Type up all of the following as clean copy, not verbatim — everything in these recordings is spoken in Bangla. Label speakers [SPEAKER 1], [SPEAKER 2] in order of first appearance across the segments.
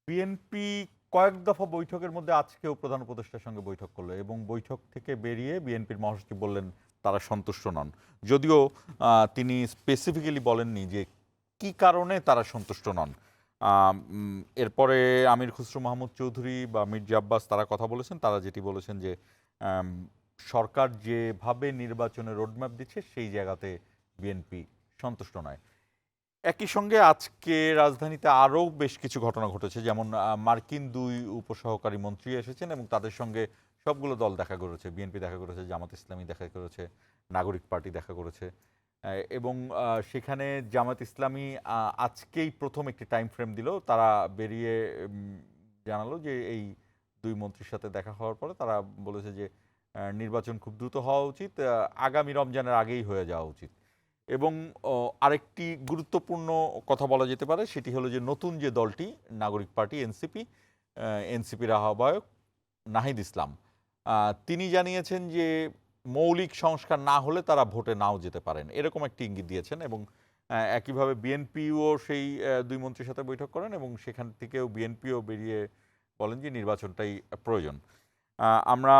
[SPEAKER 1] বিএনপি কয়েক দফা বৈঠকের মধ্যে আজকেও প্রধান উপদেষ্টার সঙ্গে বৈঠক করলো এবং বৈঠক থেকে বেরিয়ে বিএনপির মহাসচিব বললেন তারা সন্তুষ্ট নন। যদিও তিনি স্পেসিফিক্যালি বলেননি যে কি কারণে তারা সন্তুষ্ট নন। এরপরে আমির খুসরো মাহমুদ চৌধুরী বা মির্জা আব্বাস তারা কথা বলেছেন। তারা যেটি বলেছেন যে আম, সরকার যেভাবে নির্বাচনের রোডম্যাপ দিচ্ছে সেই জায়গাতে বিএনপি সন্তুষ্ট নয়। একই সঙ্গে আজকে রাজধানীতে আরও বেশ কিছু ঘটনা ঘটেছে, যেমন মার্কিন দুই উপসহকারী মন্ত্রী এসেছেন এবং তাদের সঙ্গে সবগুলো দল দেখা করেছে। বিএনপি দেখা করেছে, জামাত ইসলামী দেখা করেছে, নাগরিক পার্টি দেখা করেছে এবং সেখানে জামাত ইসলামী আজকেই প্রথম একটি টাইম ফ্রেম দিল। তারা বেরিয়ে জানালো যে এই দুই মন্ত্রীর সাথে দেখা হওয়ার পরে তারা বলেছে যে নির্বাচন খুব দ্রুত হওয়া উচিত, আগামী রমজানের আগেই হয়ে যাওয়া উচিত। এবং আরেকটি গুরুত্বপূর্ণ কথা বলা যেতে পারে, সেটি হলো যে নতুন যে দলটি নাগরিক পার্টি এনসিপির আহ্বায়ক নাহিদ ইসলাম তিনি জানিয়েছেন যে মৌলিক সংস্কার না হলে তারা ভোটে নাও যেতে পারেন, এরকম একটি ইঙ্গিত দিয়েছেন। এবং একইভাবে বিএনপিও সেই দুই মন্ত্রীর সাথে বৈঠক করেন এবং সেখান থেকেও বিএনপিও বেরিয়ে বলেন যে নির্বাচনটাই প্রয়োজন। আমরা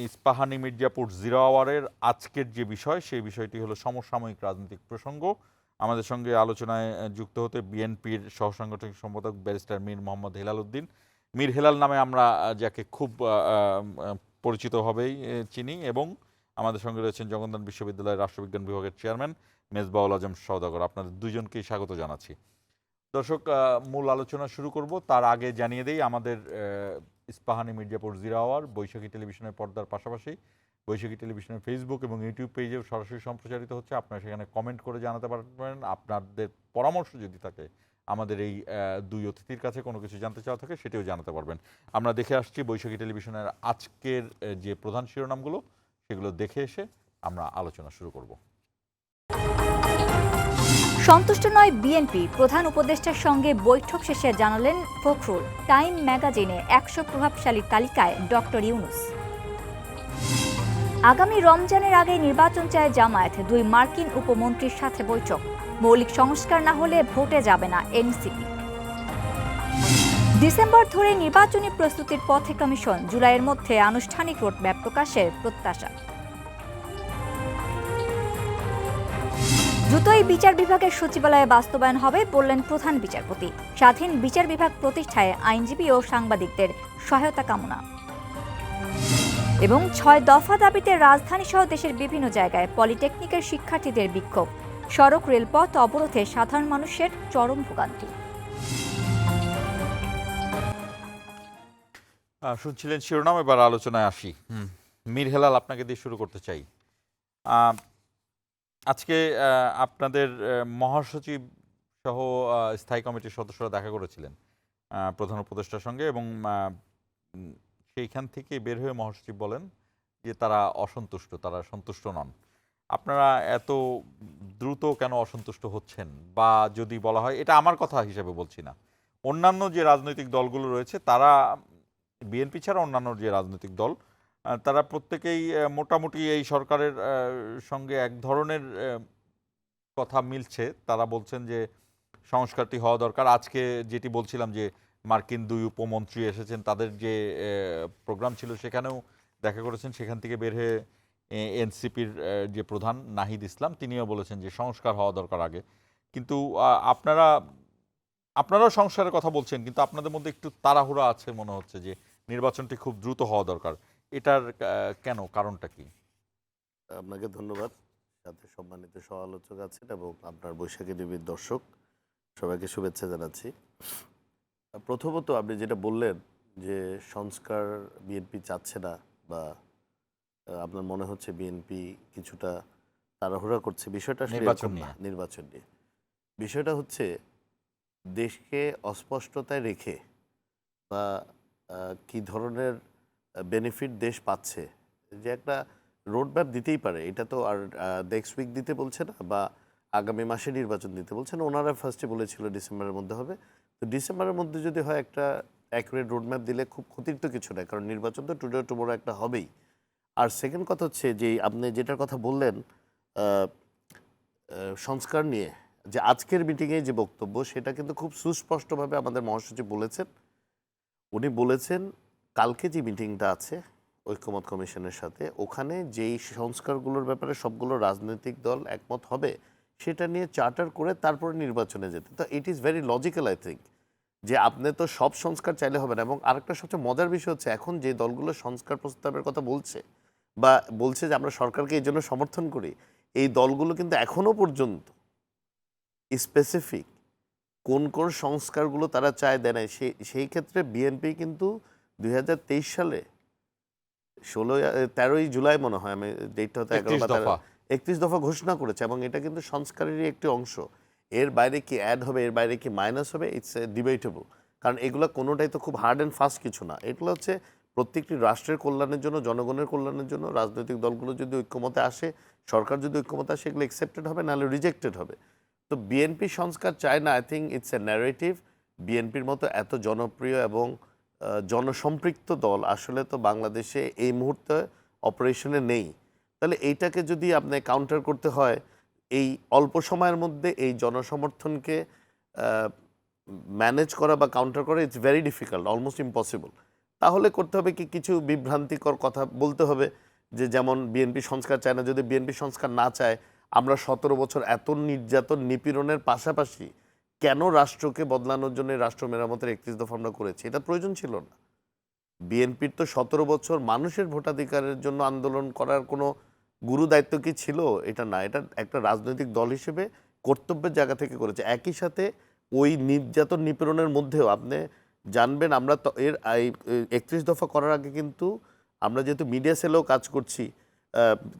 [SPEAKER 1] ইস্পাহানি মির্জাপুর জিরো আওয়ারের আজকের যে বিষয়, সেই বিষয়টি হলো সমসাময়িক রাজনৈতিক প্রসঙ্গ। আমাদের সঙ্গে আলোচনায় যুক্ত হতে বিএনপির সহসাংগঠনিক সম্পাদক ব্যারিস্টার মীর মোহাম্মদ হেলাল উদ্দিন, মীর হেলাল নামে আমরা যাকে খুব পরিচিতভাবেই চিনি, এবং আমাদের সঙ্গে রয়েছেন জগন্নাথ বিশ্ববিদ্যালয়ের রাষ্ট্রবিজ্ঞান বিভাগের চেয়ারম্যান মেজবাউল আজম সওদাগর। আপনাদের দুইজনকেই স্বাগত জানাচ্ছি। দর্শক, মূল আলোচনা শুরু করব তার আগে জানিয়ে দেই আমাদের ইস্পাহানি মির্জাপুর জিরো আওয়ার বৈশাখী টেলিভিশনের পর্দার পাশাপাশি বৈশাখী টেলিভিশনের ফেসবুক এবং ইউটিউব পেজেও সরাসরি সম্প্রচারিত হচ্ছে। আপনারা সেখানে কমেন্ট করে জানাতে পারবেন। আপনাদের পরামর্শ যদি থাকে, আমাদের এই দুই অতিথির কাছে কোনো কিছু জানতে চাওয়া থাকে, সেটিও জানাতে পারবেন। আমরা দেখে আসছি বৈশাখী টেলিভিশনের আজকের যে প্রধান শিরোনামগুলো, সেগুলো দেখে এসে আমরা আলোচনা শুরু করব।
[SPEAKER 2] সন্তুষ্ট নয় বিএনপি, প্রধান উপদেষ্টার সঙ্গে বৈঠক শেষে জানালেন ফখরুল। টাইম ম্যাগাজিনে 100 প্রভাবশালী তালিকায় ডক্টর ইউনূস। আগামী রমজানের আগে নির্বাচন চায় জামায়াত, দুই মার্কিন উপমন্ত্রীর সাথে বৈঠক। মৌলিক সংস্কার না হলে ভোটে যাবে না এনসিপি। ডিসেম্বর ধরে নির্বাচনী প্রস্তুতির পথে কমিশন, জুলাইয়ের মধ্যে আনুষ্ঠানিক রোডম্যাপ প্রকাশের প্রত্যাশা। দ্রুতই বিচার বিভাগের সচিবালয়ে বাস্তবায়ন হবে বললেন প্রধান বিচারপতি। স্বাধীন বিচার বিভাগ প্রতিষ্ঠায় আইনজীবী ও সাংবাদিকদের সহায়তা কামনা। এবং 6 দফা দাবিতে রাজধানী সহ দেশের বিভিন্ন জায়গায় পলিটেকনিকের শিক্ষার্থীদের বিক্ষোভ। সড়ক রেলপথ অবরোধে সাধারণ মানুষের চরম ভোগান্তি।
[SPEAKER 1] শুনছিলেন শিরোনাম, এবার আলোচনায় আসি। মীর হেলাল, আপনাকে দিয়ে শুরু করতে চাই। আজকে আপনাদের মহাসচিব সহ স্থায়ী কমিটির সদস্যরা দেখা করেছিলেন প্রধান উপদেষ্টার সঙ্গে, এবং সেইখান থেকে বের হয়ে মহাসচিব বলেন যে তারা অসন্তুষ্ট, তারা সন্তুষ্ট নন। আপনারা এত দ্রুত কেন অসন্তুষ্ট হচ্ছেন? বা যদি বলা হয়, এটা আমার কথা হিসেবে বলছি না, অন্যান্য যে রাজনৈতিক দলগুলো রয়েছে তারা, বিএনপি ছাড়া অন্যান্য যে রাজনৈতিক দল, তারা প্রত্যেকেই মোটামুটি এই সরকারের সঙ্গে এক ধরনের কথা মিলছে। তারা বলছেন যে সংস্কারটি হওয়া দরকার। আজকে যেটি বলছিলাম যে মার্কিন দুই উপমন্ত্রী এসেছেন, তাদের যে প্রোগ্রাম ছিল সেখানেও দেখা করেছেন। সেখান থেকে বের হয়ে এনসিপির যে প্রধান নাহিদ ইসলাম, তিনিও বলেছেন যে সংস্কার হওয়া দরকার আগে। কিন্তু আপনারাও সংস্কারের কথা বলছেন, কিন্তু আপনাদের মধ্যে একটু তাড়াহুড়া আছে মনে হচ্ছে, যে নির্বাচনটি খুব দ্রুত হওয়া দরকার। এটার কেন, কারণটা কি?
[SPEAKER 3] আপনাকে ধন্যবাদ। সাথে সম্মানিত সহ আলোচক আছেন এবং আপনার বৈশাখী টিভির দর্শক সবাইকে শুভেচ্ছা জানাচ্ছি। প্রথমত আপনি যেটা বললেন যে সংস্কার বিএনপি চাচ্ছে না, বা আপনার মনে হচ্ছে বিএনপি কিছুটা তাড়াহুড়া করছে, বিষয়টা নির্বাচন নিয়ে। বিষয়টা হচ্ছে দেশকে অস্পষ্টতায় রেখে বা কি ধরনের বেনিফিট দেশ পাচ্ছে, যে একটা রোডম্যাপ দিতেই পারে। এটা তো আর নেক্সট উইক দিতে বলছে না, বা আগামী মাসে নির্বাচন দিতে বলছে না। ওনারা ফার্স্টে বলেছিল ডিসেম্বরের মধ্যে হবে। তো ডিসেম্বরের মধ্যে যদি হয়, একটা অ্যাকুরেট রোডম্যাপ দিলে খুব ক্ষতির তো কিছু নেই, কারণ নির্বাচন তো টুডে টুমোরো একটা হবেই। আর সেকেন্ড কথা হচ্ছে যে আপনি যেটার কথা বললেন সংস্কার নিয়ে, যে আজকের মিটিংয়ে যে বক্তব্য সেটা কিন্তু খুব সুস্পষ্টভাবে আমাদের মহাসচিব বলেছেন। উনি বলেছেন কালকে যে মিটিংটা আছে ঐক্যমত কমিশনের সাথে, ওখানে যেই সংস্কারগুলোর ব্যাপারে সবগুলো রাজনৈতিক দল একমত হবে সেটা নিয়ে চার্টার করে তারপরে নির্বাচনে যেতে। তো it is very logical I think, যে আপনি তো সব সংস্কার চাইলে হবে না। এবং আরেকটা সবচেয়ে মজার বিষয় হচ্ছে, এখন যে দলগুলো সংস্কার প্রস্তাবের কথা বলছে বা বলছে যে আমরা সরকারকে এই জন্য সমর্থন করি, এই দলগুলো কিন্তু এখনো পর্যন্ত স্পেসিফিক কোন কোন সংস্কারগুলো তারা চায় দেয় নাই। সেই ক্ষেত্রে বিএনপি কিন্তু 2023 সালে 13ই জুলাই মনে হয়, আমি ডেটটা হয়তো 11 বা 31 দফা ঘোষণা করেছে, এবং এটা কিন্তু সংস্কারেরই একটি অংশ। এর বাইরে কি অ্যাড হবে, এর বাইরে কি মাইনাস হবে, ইটস ডিবেটেবল। কারণ এগুলো কোনোটাই তো খুব হার্ড অ্যান্ড ফাস্ট কিছু না। এগুলো হচ্ছে প্রত্যেকটি রাষ্ট্রের কল্যাণের জন্য, জনগণের কল্যাণের জন্য রাজনৈতিক দলগুলো যদি ঐক্যমতে আসে, সরকার যদি ঐক্যমতে আসে, এগুলো অ্যাকসেপ্টেড হবে, নাহলে রিজেক্টেড হবে। তো বিএনপি সংস্কার চায় না, I think it's A narrative. বিএনপির মতো এত জনপ্রিয় এবং জনসম্পৃক্ত দল আসলে তো বাংলাদেশে এই মুহূর্তে অপারেশনে নেই। তাহলে এইটাকে যদি আপনি কাউন্টার করতে হয়, এই অল্প সময়ের মধ্যে এই জনসমর্থনকে ম্যানেজ করা বা কাউন্টার করা it's very difficult, almost impossible. তাহলে করতে হবে কি, কিছু বিভ্রান্তিকর কথা বলতে হবে, যে যেমন বিএনপি সংস্কার চায় না। যদি বিএনপি সংস্কার না চায়, আমরা 17 বছর এত নির্যাতন নিপীড়নের পাশাপাশি কেন রাষ্ট্রকে বদলানোর জন্য রাষ্ট্র মেরামতের 31 দফা আমরা করেছি? এটা প্রয়োজন ছিল না। বিএনপির তো 17 বছর মানুষের ভোটাধিকারের জন্য আন্দোলন করার কোনো গুরু দায়িত্ব কি ছিল? এটা না, এটা একটা রাজনৈতিক দল হিসেবে কর্তব্যের জায়গা থেকে করেছে। একই সাথে ওই নির্যাতন নিপীড়নের মধ্যেও আপনি জানবেন, আমরা তো এর 31 দফা করার আগে কিন্তু আমরা যেহেতু মিডিয়া সেলেও কাজ করছি,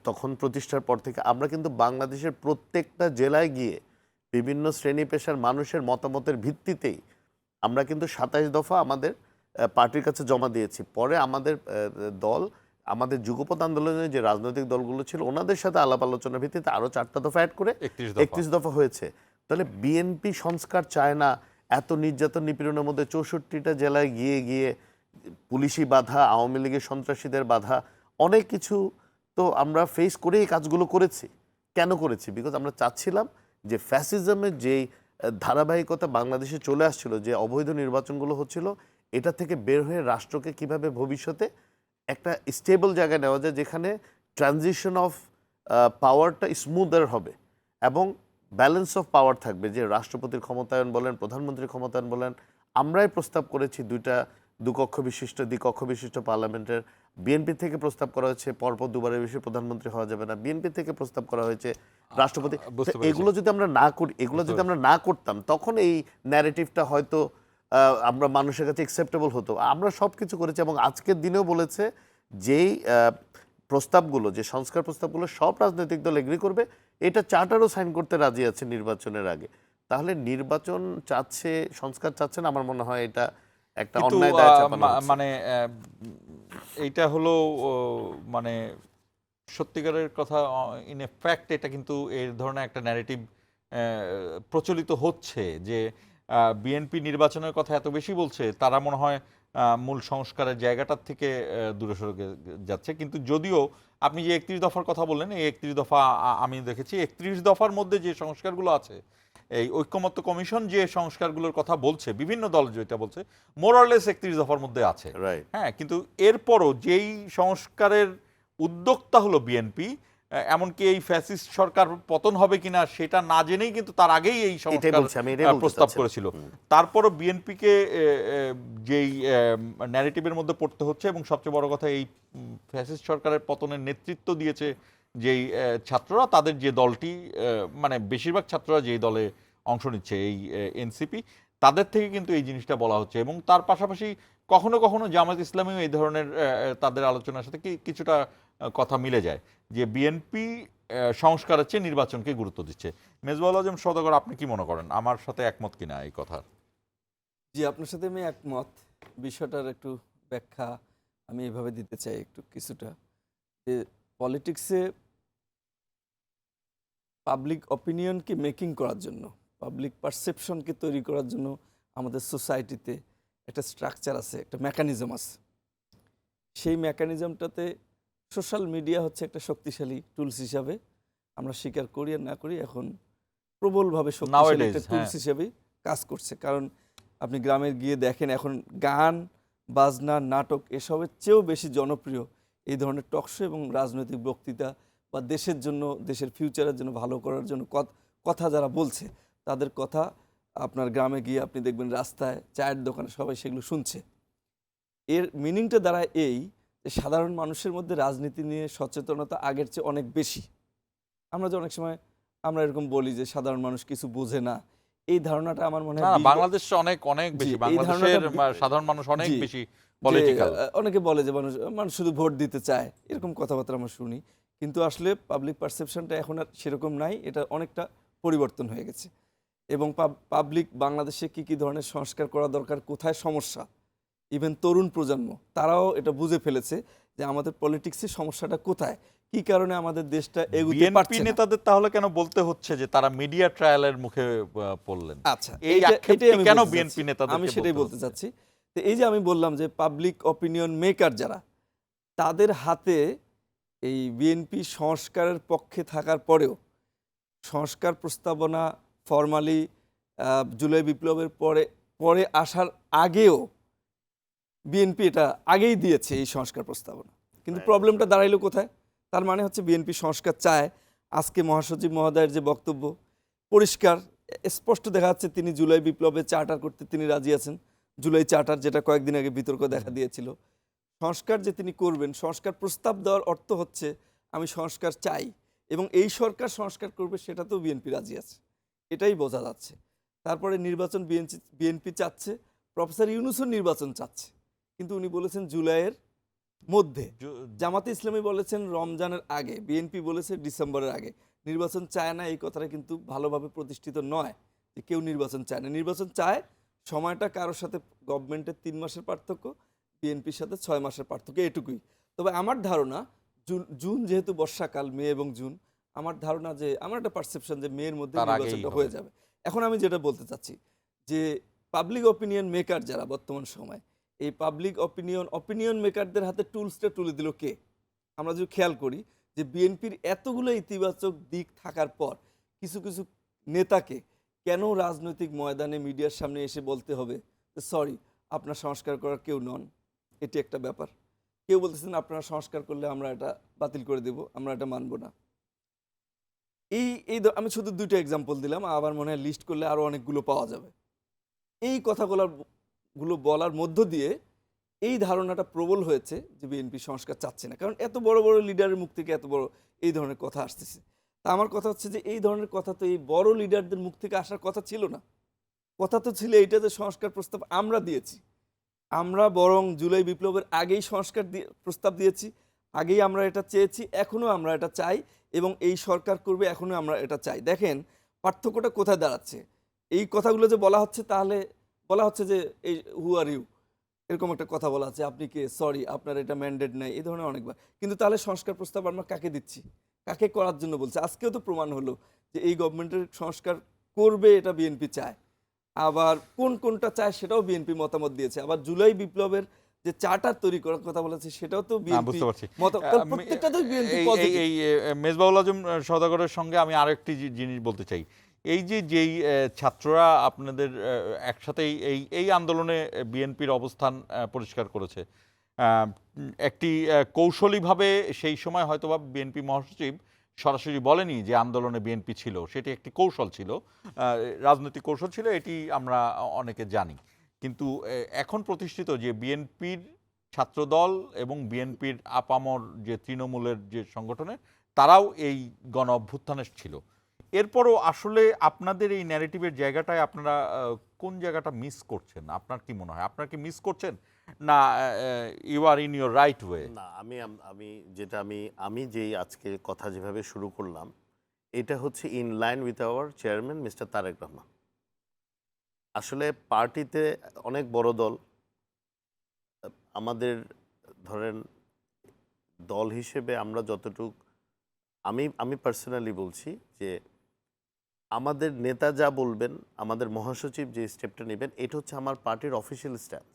[SPEAKER 3] তখন প্রতিষ্ঠার পর থেকে আমরা কিন্তু বাংলাদেশের প্রত্যেকটা জেলায় গিয়ে বিভিন্ন শ্রেণী পেশার মানুষের মতামতের ভিত্তিতেই আমরা কিন্তু 27 দফা আমাদের পার্টির কাছে জমা দিয়েছি। পরে আমাদের দল, আমাদের যুগপৎ আন্দোলনে যে রাজনৈতিক দলগুলো ছিল, ওনাদের সাথে আলাপ আলোচনার ভিত্তিতে আরও 4টা দফা অ্যাড করে 31 দফা হয়েছে। তাহলে বিএনপি সংস্কার চায় না, এত নির্যাতন নিপীড়নের মধ্যে 64টা জেলায় গিয়ে গিয়ে পুলিশি বাধা, আওয়ামী লীগের সন্ত্রাসীদের বাধা, অনেক কিছু তো আমরা ফেস করে এই কাজগুলো করেছি। কেন করেছি? বিকজ আমরা চাচ্ছিলাম যে ফ্যাসিজমের যেই ধারাবাহিকতা বাংলাদেশে চলে আসছিল, যে অবৈধ নির্বাচনগুলো হচ্ছিল, এটা থেকে বের হয়ে রাষ্ট্রকে কিভাবে ভবিষ্যতে একটা স্টেবল জায়গায় নেওয়া যায়, যেখানে ট্রানজিশন অফ পাওয়ারটা স্মুদার হবে এবং ব্যালেন্স অফ পাওয়ার থাকবে। যে রাষ্ট্রপতির ক্ষমতায়ন বলেন, প্রধানমন্ত্রীর ক্ষমতায়ন বলেন, আমরাই প্রস্তাব করেছি দ্বিকক্ষ বিশিষ্ট পার্লামেন্টের। বিএনপি থেকে প্রস্তাব করা হয়েছে পরপর দুবারের বেশি প্রধানমন্ত্রী হওয়া যাবে না। বিএনপি থেকে প্রস্তাব করা হয়েছে রাষ্ট্রপতি। এগুলো যদি আমরা না করি, এগুলো যদি আমরা না করতাম, তখন এই ন্যারেটিভটা হয়তো আমরা মানুষের কাছে অ্যাকসেপ্টেবল হতো। আমরা সব কিছু করেছি, এবং আজকের দিনেও বলেছে যেই প্রস্তাবগুলো, যে সংস্কার প্রস্তাবগুলো সব রাজনৈতিক দল এগ্রি করবে, এটা চার্টারও সাইন করতে রাজি আছে নির্বাচনের আগে। তাহলে নির্বাচন চাচ্ছে, সংস্কার চাচ্ছে না, আমার মনে হয় এটা একটা অন্যায় দায় চাপানো হচ্ছে।
[SPEAKER 1] মানে এইটা হলো মানে সত্যিকারের কথা, ইন এফ্যাক্ট এটা কিন্তু এই ধরনের একটা ন্যারেটিভ প্রচলিত হচ্ছে যে বিএনপি নির্বাচনের কথা এত বেশি বলছে, তারা মনে হয় মূল সংস্কারের জায়গাটার থেকে দূরে সরে যাচ্ছে। কিন্তু যদিও আপনি যে 31 দফার কথা বললেন, এই 31 দফা আমি দেখেছি, 31 দফার মধ্যে যে সংস্কারগুলো আছে, এই ঐক্যমত্য কমিশন যে সংস্কারগুলোর কথা বলছে, বিভিন্ন দল যেটা বলছে, মোরালেস 31 দফার মধ্যে আছে। হ্যাঁ, কিন্তু এরপরও যেই সংস্কারের উদ্যোক্তা হলো বিএনপি, এমনকি এই ফ্যাসিস্ট সরকার পতন হবে কিনা সেটা না জেনেই কিন্তু তার আগেই এই সংস্কার প্রস্তাব করেছিল। তারপরও বিএনপিকে যেই ন্যারেটিভের মধ্যে পড়তে হচ্ছে, এবং সবচেয়ে বড় কথা, এই ফ্যাসিস্ট সরকারের পতনের নেতৃত্ব দিয়েছে যেই ছাত্ররা, তাদের যে দলটি, মানে বেশিরভাগ ছাত্ররা যেই দলে অংশ নিচ্ছে, এই এনসিপি, তাদের থেকে কিন্তু এই জিনিসটা বলা হচ্ছে। এবং তার পাশাপাশি কখনো কখনো জামায়াত ইসলামীও এই ধরনের তাদের আলোচনার সাথে কিছুটা কথা মিলে যায়, যে বিএনপি সংস্কারের চেয়ে নির্বাচনকে গুরুত্ব দিচ্ছে। মেজবাউল আজম সওদাগর, আপনি কি মনে করেন? আমার সাথে একমত কিনা এই কথার?
[SPEAKER 4] জি, আপনার সাথে আমি একমত। বিষয়টার একটু ব্যাখ্যা আমি এভাবে দিতে চাই একটু কিছুটা, যে পলিটিক্সে পাবলিক অপিনিয়নকে মেকিং করার জন্য, পাবলিক পারসেপশনকে তৈরি করার জন্য আমাদের সোসাইটিতে একটা স্ট্রাকচার আছে, একটা মেকানিজম আছে। সেই মেকানিজমটাতে সোশ্যাল মিডিয়া হচ্ছে একটা শক্তিশালী টুলস হিসাবে, আমরা স্বীকার করি আর না করি, এখন প্রবলভাবে শক্তিশালী একটা
[SPEAKER 1] Nowadays,
[SPEAKER 4] টুলস
[SPEAKER 1] হ্যাঁ।
[SPEAKER 4] হিসেবে কাজ করছে। কারণ আপনি গ্রামে গিয়ে দেখেন এখন গান বাজনা নাটক এসবের চেয়েও বেশি জনপ্রিয় এই ধরনের টকশো এবং রাজনৈতিক বক্তৃতা বা দেশের জন্য, দেশের ফিউচারের জন্য, ভালো করার জন্য কথা যারা বলছে তাদের কথা আপনার গ্রামে গিয়ে আপনি দেখবেন রাস্তায় চায়ের দোকানে সবাই সেগুলো শুনছে। এর মিনিংটা দাঁড়ায় এই যে সাধারণ মানুষের মধ্যে রাজনীতি নিয়ে সচেতনতা আগের চেয়ে অনেক বেশি। আমরা যে অনেক সময় আমরা এরকম বলি যে সাধারণ মানুষ কিছু বোঝে না, এই ধারণাটা আমার মনে
[SPEAKER 1] না,
[SPEAKER 4] হয়
[SPEAKER 1] না, বাংলাদেশ অনেক অনেক বেশি,
[SPEAKER 4] এই
[SPEAKER 1] বাংলাদেশের
[SPEAKER 4] ধারণাটা
[SPEAKER 1] সাধারণ মানুষ অনেক
[SPEAKER 4] জি,
[SPEAKER 1] বেশি
[SPEAKER 4] যে
[SPEAKER 1] পলিটিক্যাল।
[SPEAKER 4] অনেকে বলে যে মানুষ শুধু ভোট দিতে চায়, এরকম কথাবার্তা আমরা শুনি। কিন্তু আসলে পাবলিক পারসেপশনটা এখন আর সেরকম নাই, এটা অনেকটা পরিবর্তন হয়ে গেছে। এবং পাবলিক বাংলাদেশে কি কি ধরনের সংস্কার করা দরকার, কোথায় সমস্যা, ইভেন তরুণ প্রজন্ম তারাও এটা বুঝে ফেলেছে যে আমাদের পলিটিক্সের সমস্যাটা কোথায়, কি কারণে আমাদের দেশটা এগোতে
[SPEAKER 1] বিএনপি
[SPEAKER 4] পারছে না।
[SPEAKER 1] নেতাদের তাহলে কেন বলতে হচ্ছে যে তারা মিডিয়া ট্রায়ালের মুখে পড়লেন?
[SPEAKER 4] আচ্ছা,
[SPEAKER 1] এই আক্ষেপটি
[SPEAKER 4] এটাই আমি
[SPEAKER 1] কেন
[SPEAKER 4] বলতে
[SPEAKER 1] বিএনপি
[SPEAKER 4] চাচ্ছি।
[SPEAKER 1] নেতাদেরকে
[SPEAKER 4] আমি সেটাই বলতে
[SPEAKER 1] হচ্ছে?
[SPEAKER 4] চাচ্ছি। তো এই যে আমি বললাম যে পাবলিক অপিনিয়ন মেকার যারা, তাদের হাতে এই বিএনপি সংস্কারের পক্ষে থাকার পরেও সংস্কার প্রস্তাবনা ফরমালি জুলাই বিপ্লবের পরে আসার আগেও বিএনপি এটা আগেই দিয়েছে এই সংস্কার প্রস্তাবনা। কিন্তু
[SPEAKER 3] Right.
[SPEAKER 4] প্রবলেমটা দাঁড়াইলো কোথায়? তার মানে হচ্ছে বিএনপি সংস্কার চায়। আজকে মহাসচিব মহোদয়ের যে বক্তব্য পরিষ্কার, স্পষ্ট দেখা যাচ্ছে তিনি জুলাই বিপ্লবে চার্টার করতে তিনি রাজি আছেন। জুলাই চার্টার যেটা কয়েকদিন আগে বিতর্ক দেখা দিয়েছিল, সংস্কার যে তিনি করবেন, সংস্কার প্রস্তাব দেওয়ার অর্থ হচ্ছে আমি সংস্কার চাই এবং এই সরকার সংস্কার করবে, সেটাতেও বিএনপি রাজি আছে, এটাই বোঝা যাচ্ছে। তারপরে নির্বাচন বিএনপি চাচ্ছে, প্রফেসর ইউনূসও নির্বাচন চাচ্ছে, কিন্তু উনি বলেছেন জুলাইয়ের মধ্যে। জামাতে ইসলামী বলেছেন রমজানের আগে, বিএনপি বলেছে ডিসেম্বরের আগে। নির্বাচন চায় না এই কথাটা কিন্তু ভালোভাবে প্রতিষ্ঠিত নয় যে কেউ নির্বাচন চায় না। নির্বাচন চায়, সময়টা কারোর সাথে গভর্নমেন্টের 3 মাসের পার্থক্য, বিএনপির সাথে 6 মাসের পার্থক্য, এটুকুই। তবে আমার ধারণা জুন যেহেতু বর্ষাকাল, মে এবং জুন, আমার ধারণা যে আমার একটা পারসেপশন যে মেয়ের মধ্যে
[SPEAKER 1] তার আগেই
[SPEAKER 4] নির্বাচনটা
[SPEAKER 1] হবে।
[SPEAKER 4] হয়ে যাবে। এখন আমি যেটা বলতে চাচ্ছি যে পাবলিক অপিনিয়ন মেকার যারা বর্তমান সময়, এই পাবলিক অপিনিয়ন মেকারদের হাতে টুলসটা তুলে দিল কে? আমরা যদি খেয়াল করি যে বিএনপির এতগুলো ইতিবাচক দিক থাকার পর কিছু কিছু নেতাকে কেন রাজনৈতিক ময়দানে মিডিয়ার সামনে এসে বলতে হবে সরি আপনার সংস্কার করার কেউ নন? এটি একটা ব্যাপার। কেউ বলতেছেন আপনারা সংস্কার করলে আমরা এটা বাতিল করে দেব, আমরা এটা মানব না। আমি শুধু 2টা এক্সাম্পল দিলাম, আবার মনে হয় লিস্ট করলে আরো অনেকগুলো পাওয়া যাবে। এই কথাগুলো বলার মধ্য দিয়ে এই ধারণাটা প্রবল হয়েছে যে বিএনপি সংস্কার চাচ্ছে না, কারণ এত বড় বড় লিডারের মুখ থেকে এত বড় এই ধরনের কথা আসতেছে। তা আমার কথা হচ্ছে যে এই ধরনের কথা তো এই বড় লিডারদের মুখ থেকে আসার কথা ছিল না। কথা তো ছিল এইটা যে সংস্কার প্রস্তাব আমরা দিয়েছি, আমরা বরং জুলাই বিপ্লবের আগেই প্রস্তাব দিয়েছি, আগেই আমরা এটা চেয়েছি, এখনও আমরা এটা চাই এবং এই সরকার করবে, এখনও আমরা এটা চাই। দেখেন পার্থক্যটা কোথায় দাঁড়াচ্ছে। এই কথাগুলো যে বলা হচ্ছে, তাহলে বলা হচ্ছে যে এই হু আর ইউ, এরকম একটা কথা বলা আছে, আপনি কে, সরি আপনার এটা ম্যান্ডেট নাই, এই ধরনের অনেকবার। কিন্তু তাহলে সংস্কার প্রস্তাব আমরা কাকে দিচ্ছি, কাকে করার জন্য বলছে? আজকেও তো প্রমাণ হলো যে এই গভর্নমেন্টের সংস্কার করবে, এটা বিএনপি চায়। আবার কোনটা চায় সেটাও বিএনপি মতামত দিয়েছে। আবার জুলাই বিপ্লবের যে চার্টার তৈরি করার কথা বলেছে সেটাও তো বিএনপি
[SPEAKER 1] বুঝতে পারছি।
[SPEAKER 4] প্রত্যেকটাতেই বিএনপি
[SPEAKER 1] এই মেজবাহুল আজম সওদাগরের সঙ্গে আমি আরেকটি জিনিস বলতে চাই। এই যেই ছাত্ররা আপনাদের একসাথেই এই আন্দোলনে বিএনপির অবস্থান পরিষ্কার করেছে, একটি কৌশলীভাবে সেই সময় হয়তোবা বিএনপি মহাসচিব সরাসরি বলেনি যে আন্দোলনে বিএনপি ছিল, সেটি একটি কৌশল ছিল, রাজনৈতিক কৌশল ছিল, এটি আমরা অনেকে জানি। কিন্তু এখন প্রতিষ্ঠিত যে বিএনপির ছাত্রদল এবং বিএনপির আপামর যে তৃণমূলের যে সংগঠনে, তারাও এই গণ অভ্যুত্থানে ছিল। এরপরও আসলে আপনাদের এই ন্যারেটিভের জায়গাটায় আপনারা কোন জায়গাটা মিস করছেন? আপনার কি মনে হয়, আপনারা কি মিস করছেন, না you are in your right way?
[SPEAKER 3] না, আমি যেই আজকে কথা যেভাবে শুরু করলাম, এটা হচ্ছে in line with our chairman mister Tarique Rahman. আসলে পার্টিতে অনেক বড় দল, আমাদের ধরেন দল হিসেবে আমরা যতটুক, আমি পার্সোনালি বলছি যে আমাদের নেতা যা বলবেন, আমাদের মহাসচিব যে স্টেপটা নেবেন, এটা হচ্ছে আমার পার্টির অফিসিয়াল স্ট্যান্স।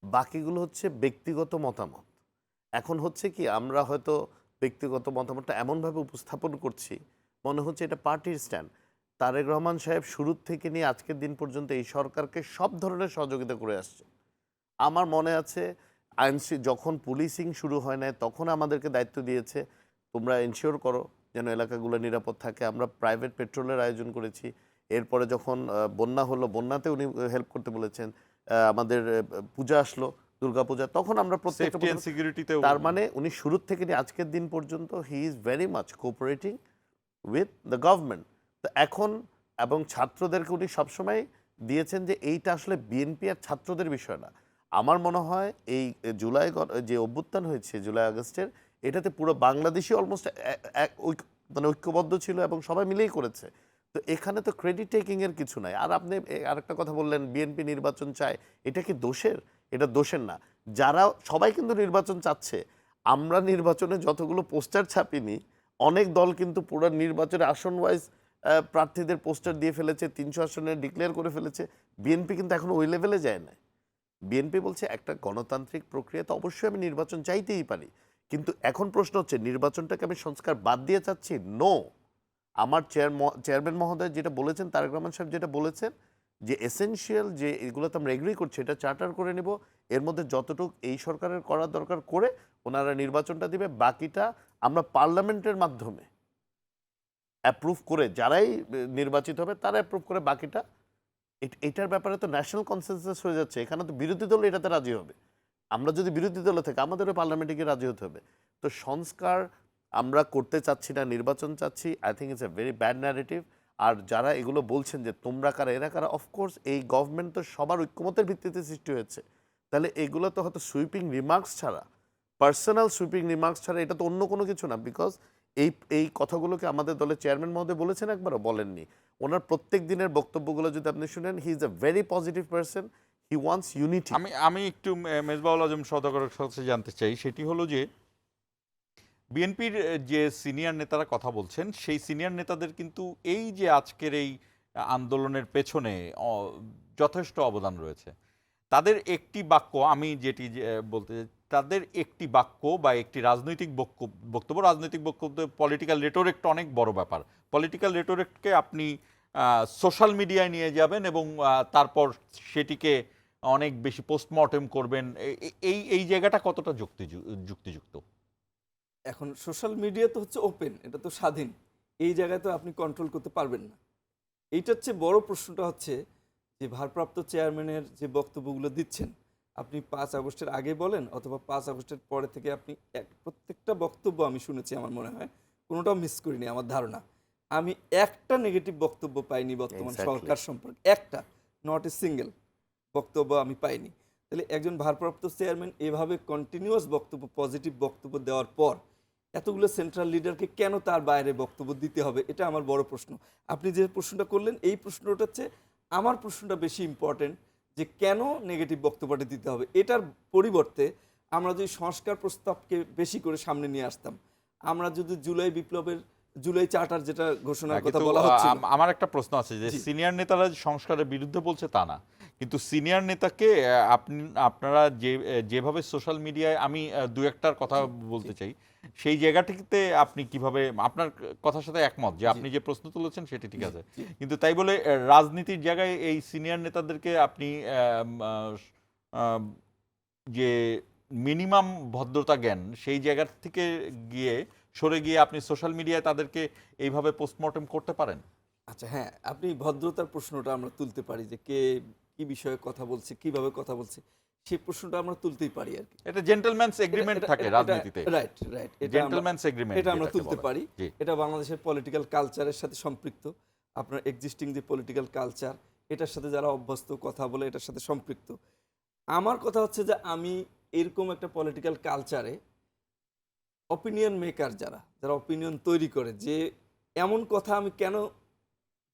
[SPEAKER 3] বাকিগুলো হচ্ছে ব্যক্তিগত মতামত। এখন হচ্ছে কি, আমরা হয়তো ব্যক্তিগত মতামতটা এমনভাবে উপস্থাপন করছি মনে হচ্ছে এটা পার্টির স্ট্যান্ড। তারেক রহমান সাহেব শুরুর থেকে নিয়ে আজকের দিন পর্যন্ত এই সরকারকে সব ধরনের সহযোগিতা করে আসছে। আমার মনে আছে যখন পুলিশিং শুরু হয় না তখন আমাদেরকে দায়িত্ব দিয়েছে, তোমরা এনশিওর করো যেন এলাকাগুলো নিরাপদ থাকে। আমরা প্রাইভেট পেট্রোলের আয়োজন করেছি। এরপরে যখন বন্যা হলো, বন্যাতে উনি হেল্প করতে বলেছেন। আমাদের পূজা আসলো, দুর্গাপূজা, তখন আমরা
[SPEAKER 1] সেফটি এন্ড
[SPEAKER 3] প্রত্যেকটা,
[SPEAKER 1] সিকিউরিটিতে
[SPEAKER 3] তার মানে উনি শুরুর থেকে নিয়ে আজকের দিন পর্যন্ত he is very much cooperating with the government. তো এখন এবং ছাত্রদেরকে উনি সবসময় দিয়েছেন যে এইটা আসলে বিএনপি আর ছাত্রদের বিষয় না। আমার মনে হয় এই যে অভ্যুত্থান হয়েছে জুলাই আগস্টের, এটাতে পুরো বাংলাদেশই অলমোস্ট মানে ঐক্যবদ্ধ ছিল এবং সবাই মিলেই করেছে। তো এখানে তো ক্রেডিট টেকিং এর কিছু নাই। আর আপনি আরেকটা কথা বললেন, বিএনপি নির্বাচন চায়, এটা কি দোষের? এটা দোষের না। যারা সবাই কিন্তু নির্বাচন চাচ্ছে। আমরা নির্বাচনে যতগুলো পোস্টার ছাপিনি, অনেক দল কিন্তু পুরো নির্বাচনে আসন ওয়াইজ প্রার্থীদের পোস্টার দিয়ে ফেলেছে, 300 আসনে ডিক্লেয়ার করে ফেলেছে। বিএনপি কিন্তু এখন ওই লেভেলে যায় না। বিএনপি বলছে একটা গণতান্ত্রিক প্রক্রিয়া, তো অবশ্যই আমি নির্বাচন চাইতেই পারি, কিন্তু এখন প্রশ্ন হচ্ছে নির্বাচনটাকে আমি সংস্কার বাদ দিয়ে চাচ্ছি? নো। আমার চেয়ারম্যান মহোদয় যেটা বলেছেন, তারেক রহমান সাহেব যেটা বলেছেন, যে এসেনশিয়াল যে এগুলোতে আমরা এগ্রি করছি, এটা চার্টার করে নেব, এর মধ্যে যতটুকু এই সরকারের করার দরকার করে ওনারা নির্বাচনটা দিবে, বাকিটা আমরা পার্লামেন্টের মাধ্যমে অ্যাপ্রুভ করে, যারাই নির্বাচিত হবে তারা অ্যাপ্রুভ করে বাকিটা। এটার ব্যাপারে তো ন্যাশনাল কনসেনসাস হয়ে যাচ্ছে। এখানে তো বিরোধী দল এটাতে রাজি হবে। আমরা যদি বিরোধী দলে থাকি, আমাদেরও পার্লামেন্টে গিয়ে রাজি হতে হবে। তো সংস্কার আমরা করতে চাচ্ছি না, নির্বাচন চাচ্ছি। I think it's a very bad narrative. আর যারা এগুলো বলছেন যে তোমরা কারা এরা কারা, অফকোর্স এই গভর্নমেন্ট তো সবার ঐক্যমতের ভিত্তিতে সৃষ্টি হয়েছে। তাহলে এগুলো তো হয়তো সুইপিং রিমার্কস ছাড়া, পার্সোনাল সুইপিং রিমার্কস ছাড়া এটা তো অন্য কোনো কিছু না। বিকজ এই কথাগুলোকে আমাদের দলের চেয়ারম্যান মহোদয় বলেছেন, একবারও বলেননি। ওনার প্রত্যেক দিনের বক্তব্যগুলো যদি আপনি শুনেন, he is a very positive person, he wants unity.
[SPEAKER 1] আমি একটু মেজবাউল আজম সওদাগরের কাছে জানতে চাই, সেটি হলো যে বিএনপির যে সিনিয়র নেতারা কথা বলছেন, সেই সিনিয়র নেতাদের কিন্তু এই যে আজকের এই আন্দোলনের পেছনে যথেষ্ট অবদান রয়েছে। তাদের একটি বাক্য, আমি যেটি বলতে চাই, তাদের একটি বাক্য বা একটি রাজনৈতিক বক্তব্য, পলিটিক্যাল রেটোরিকটা অনেক বড় ব্যাপার। পলিটিক্যাল রেটোরিককে আপনি সোশ্যাল মিডিয়ায় নিয়ে যাবেন এবং তারপর সেটিকে অনেক বেশি পোস্টমর্টেম করবেন। এই জায়গাটা কতটা যুক্তিযুক্ত?
[SPEAKER 4] এখন সোশ্যাল মিডিয়া তো হচ্ছে ওপেন, এটা তো স্বাধীন, এই জায়গায় তো আপনি কন্ট্রোল করতে পারবেন না। এইটা হচ্ছে বড় প্রশ্নটা, হচ্ছে যে ভারপ্রাপ্ত চেয়ারম্যানের যে বক্তব্যগুলো দিচ্ছেন, আপনি 5 আগস্টের আগে বলেন অথবা 5 আগস্টের পরে থেকে আপনি প্রত্যেকটা বক্তব্য আমি শুনেছি, আমার মনে হয় কোনোটাও মিস করিনি। আমার ধারণা আমি একটা নেগেটিভ বক্তব্য পাইনি বর্তমান সরকার সম্পর্কে, একটা, নট এ সিঙ্গেল বক্তব্য আমি পাইনি। তাহলে একজন ভারপ্রাপ্ত চেয়ারম্যান এভাবে কন্টিনিউয়াস বক্তব্য, পজিটিভ বক্তব্য দেওয়ার পর এতগুলো সেন্ট্রাল লিডারকে কেন তার বাইরে বক্তব্য দিতে হবে, এটা আমার বড় প্রশ্ন। আপনি যে প্রশ্নটা করলেন, এই প্রশ্নটা হচ্ছে আমার প্রশ্নটা বেশি ইম্পর্টেন্ট, যে কেন নেগেটিভ বক্তব্যটা দিতে হবে। এটার পরিবর্তে আমরা যদি সংস্কার প্রস্তাবকে বেশি করে সামনে নিয়ে আসতাম, আমরা যদি জুলাই চার্টার যেটা ঘোষণার কথা বলা হচ্ছে,
[SPEAKER 1] আমার একটা প্রশ্ন আছে যে সিনিয়র নেতারা সংস্কারের বিরুদ্ধে বলছে তা না, কিন্তু সিনিয়র নেতাকে আপনারা যেভাবে সোশ্যাল মিডিয়ায়, আমি দু একটার কথা বলতে চাই, সেই জায়গাটিতে আপনি কিভাবে, আপনার কথার সাথে একমত যে আপনি যে প্রশ্ন তুলেছেন সেটি ঠিক আছে, কিন্তু তাই বলে রাজনীতির জায়গায় এই সিনিয়র নেতাদেরকে আপনি যে মিনিমাম ভদ্রতা জ্ঞান সেই জায়গা থেকে সরে গিয়ে আপনি সোশ্যাল মিডিয়ায় তাদেরকে এইভাবে পোস্টমর্টেম করতে পারেন?
[SPEAKER 4] আচ্ছা, হ্যাঁ, আপনি ভদ্রতার প্রশ্নটা আমরা তুলতে পারি, যে কে কি বিষয়ে কথা বলছে, কিভাবে কথা বলছে, সেই প্রশ্নটা আমরা তুলতেই পারি আর কি।
[SPEAKER 1] এটা জেন্টলম্যানস এগ্রিমেন্ট থাকে রাজনীতিতে।
[SPEAKER 4] রাইট,
[SPEAKER 1] জেন্টলম্যানস এগ্রিমেন্ট,
[SPEAKER 4] এটা আমরা তুলতে পারি। এটা বাংলাদেশের পলিটিক্যাল কালচারের সাথে সম্পৃক্ত। আপনার এক্সিস্টিং যে পলিটিক্যাল কালচার, এটার সাথে যারা অভ্যস্ত, কথা বলে, এটার সাথে সম্পৃক্ত। আমার কথা হচ্ছে যে আমি এরকম একটা পলিটিক্যাল কালচারে অপিনিয়ন মেকার, যারা অপিনিয়ন তৈরি করে, যে এমন কথা আমি কেন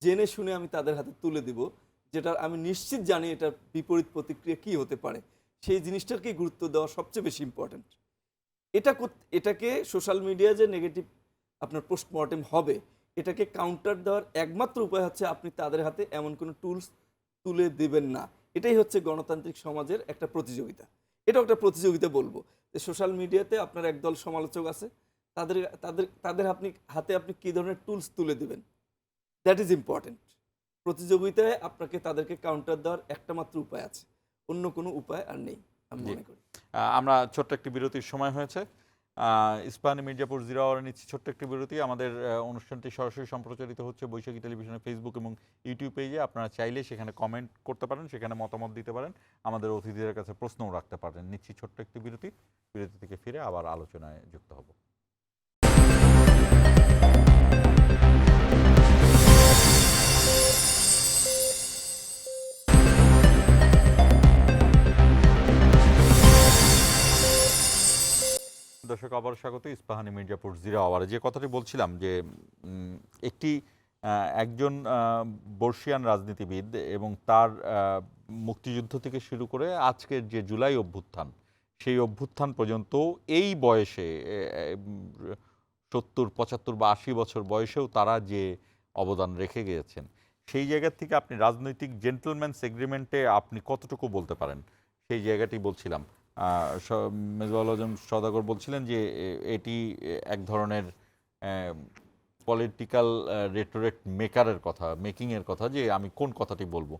[SPEAKER 4] জেনে শুনে আমি তাদের হাতে তুলে দিব, যেটা আমি নিশ্চিত জানি এটার বিপরীত প্রতিক্রিয়া কি হতে পারে, সেই জিনিসটাকেই গুরুত্ব দেওয়া সবচেয়ে বেশি ইম্পর্টেন্ট। এটাকে সোশ্যাল মিডিয়া যে নেগেটিভ আপনার পোস্টমর্টেম হবে, এটাকে কাউন্টার দেওয়ার একমাত্র উপায় হচ্ছে আপনি তাদের হাতে এমন কোনো টুলস তুলে দেবেন না। এটাই হচ্ছে গণতান্ত্রিক সমাজের একটা প্রতিযোগিতা। এটাও একটা প্রতিযোগিতা বলবো, যে সোশ্যাল মিডিয়াতে আপনার একদল সমালোচক আছে, তাদের হাতে আপনি কী ধরনের টুলস তুলে দেবেন। That is important. প্রতিযোগিতায় আপনাকে তাদেরকে কাউন্টার দেওয়ার একটা মাত্র উপায় আছে, অন্য কোনো উপায় আর নেই আমি
[SPEAKER 1] জি।
[SPEAKER 4] মনে করি।
[SPEAKER 1] আমরা ছোট্ট একটি বিরতির সময় হয়েছে। ইস্পাহানি মির্জাপুর জিরো আওয়ারে নিচ্ছি ছোট্ট একটি বিরতি। আমাদের অনুষ্ঠানটি সরাসরি সম্প্রচারিত হচ্ছে বৈশাখী টেলিভিশনের ফেসবুক এবং ইউটিউব পেজে। আপনারা চাইলে সেখানে কমেন্ট করতে পারেন, সেখানে মতামত দিতে পারেন, আমাদের অতিথিদের কাছে প্রশ্নও রাখতে পারেন। নিচ্ছি ছোট্ট একটি বিরতি। বিরতি থেকে ফিরে আবার আলোচনায় যুক্ত হব। দর্শক আবার স্বাগত ইস্পাহানি মির্জাপুর জিরো আওয়ারে। যে কথাটি বলছিলাম যে একটি একজন বর্ষিয়ান রাজনীতিবিদ এবং তার মুক্তিযুদ্ধ থেকে শুরু করে আজকের যে জুলাই অভ্যুত্থান, সেই অভ্যুত্থান পর্যন্ত এই বয়সে 70, 75 বা 80 বছর বয়সেও তারা যে অবদান রেখে গিয়েছেন, সেই জায়গা থেকে আপনি রাজনৈতিক জেন্টলম্যানস এগ্রিমেন্টে আপনি কতটুকু বলতে পারেন, সেই জায়গাটি বলছিলাম। মেজবাউল আজম সওদাগর বলছিলেন যে এটি এক ধরনের পলিটিক্যাল রেটোরিক মেকিংয়ের কথা, যে আমি কোন কথাটি বলবো।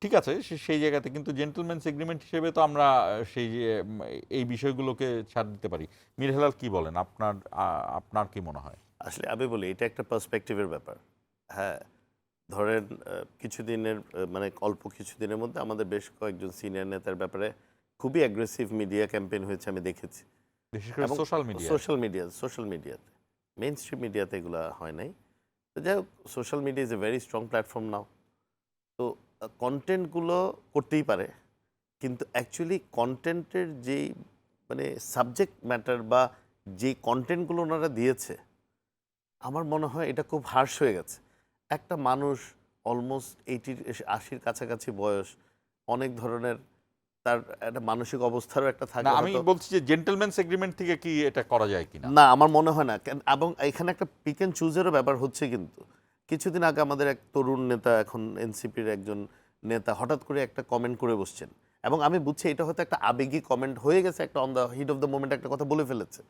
[SPEAKER 1] ঠিক আছে, সেই জায়গাতে কিন্তু জেন্টলম্যানস এগ্রিমেন্ট হিসেবে তো আমরা সেই এই বিষয়গুলোকে ছাড় দিতে পারি। মীর হেলাল কি বলেন, আপনার কি মনে হয়?
[SPEAKER 3] আসলে আমি বলি এটা একটা পার্সপেক্টিভের ব্যাপার। হ্যাঁ, ধরেন কিছুদিনের মানে অল্প কিছুদিনের মধ্যে আমাদের বেশ কয়েকজন সিনিয়র নেতার ব্যাপারে খুবই অ্যাগ্রেসিভ মিডিয়া ক্যাম্পেইন হয়েছে, আমি দেখেছি।
[SPEAKER 1] বিশেষ করে
[SPEAKER 3] সোশ্যাল মিডিয়াতে, মেইন স্ট্রিম মিডিয়াতে এগুলো হয় নাই। তো যাই হোক, social media is a very strong platform now. তো কন্টেন্টগুলো করতেই পারে, কিন্তু অ্যাকচুয়ালি কন্টেন্টের যেই মানে সাবজেক্ট ম্যাটার বা যেই কন্টেন্টগুলো ওনারা দিয়েছে, আমার মনে হয় এটা খুব হার্শ হয়ে গেছে। একটা মানুষ অলমোস্ট 80-80 কাছাকাছি বয়স, অনেক ধরনের তার একটা মানসিক অবস্থারও একটা থাকে।
[SPEAKER 1] না, আমি বলছি যে জেন্টলম্যানস এগ্রিমেন্ট থেকে কি এটা করা যায় কিনা।
[SPEAKER 3] না, আমার মনে হয় না। এবং এখানে একটা পিক অ্যান্ড চুজেরও ব্যাপার হচ্ছে। কিন্তু কিছুদিন আগে আমাদের এক তরুণ নেতা, এখন এনসিপির একজন নেতা, হঠাৎ করে একটা কমেন্ট করে বসছেন, এবং আমি বুঝছি এটা হয়তো একটা আবেগী কমেন্ট হয়ে গেছে, একটা on the heat of the moment একটা কথা বলে ফেলেছে।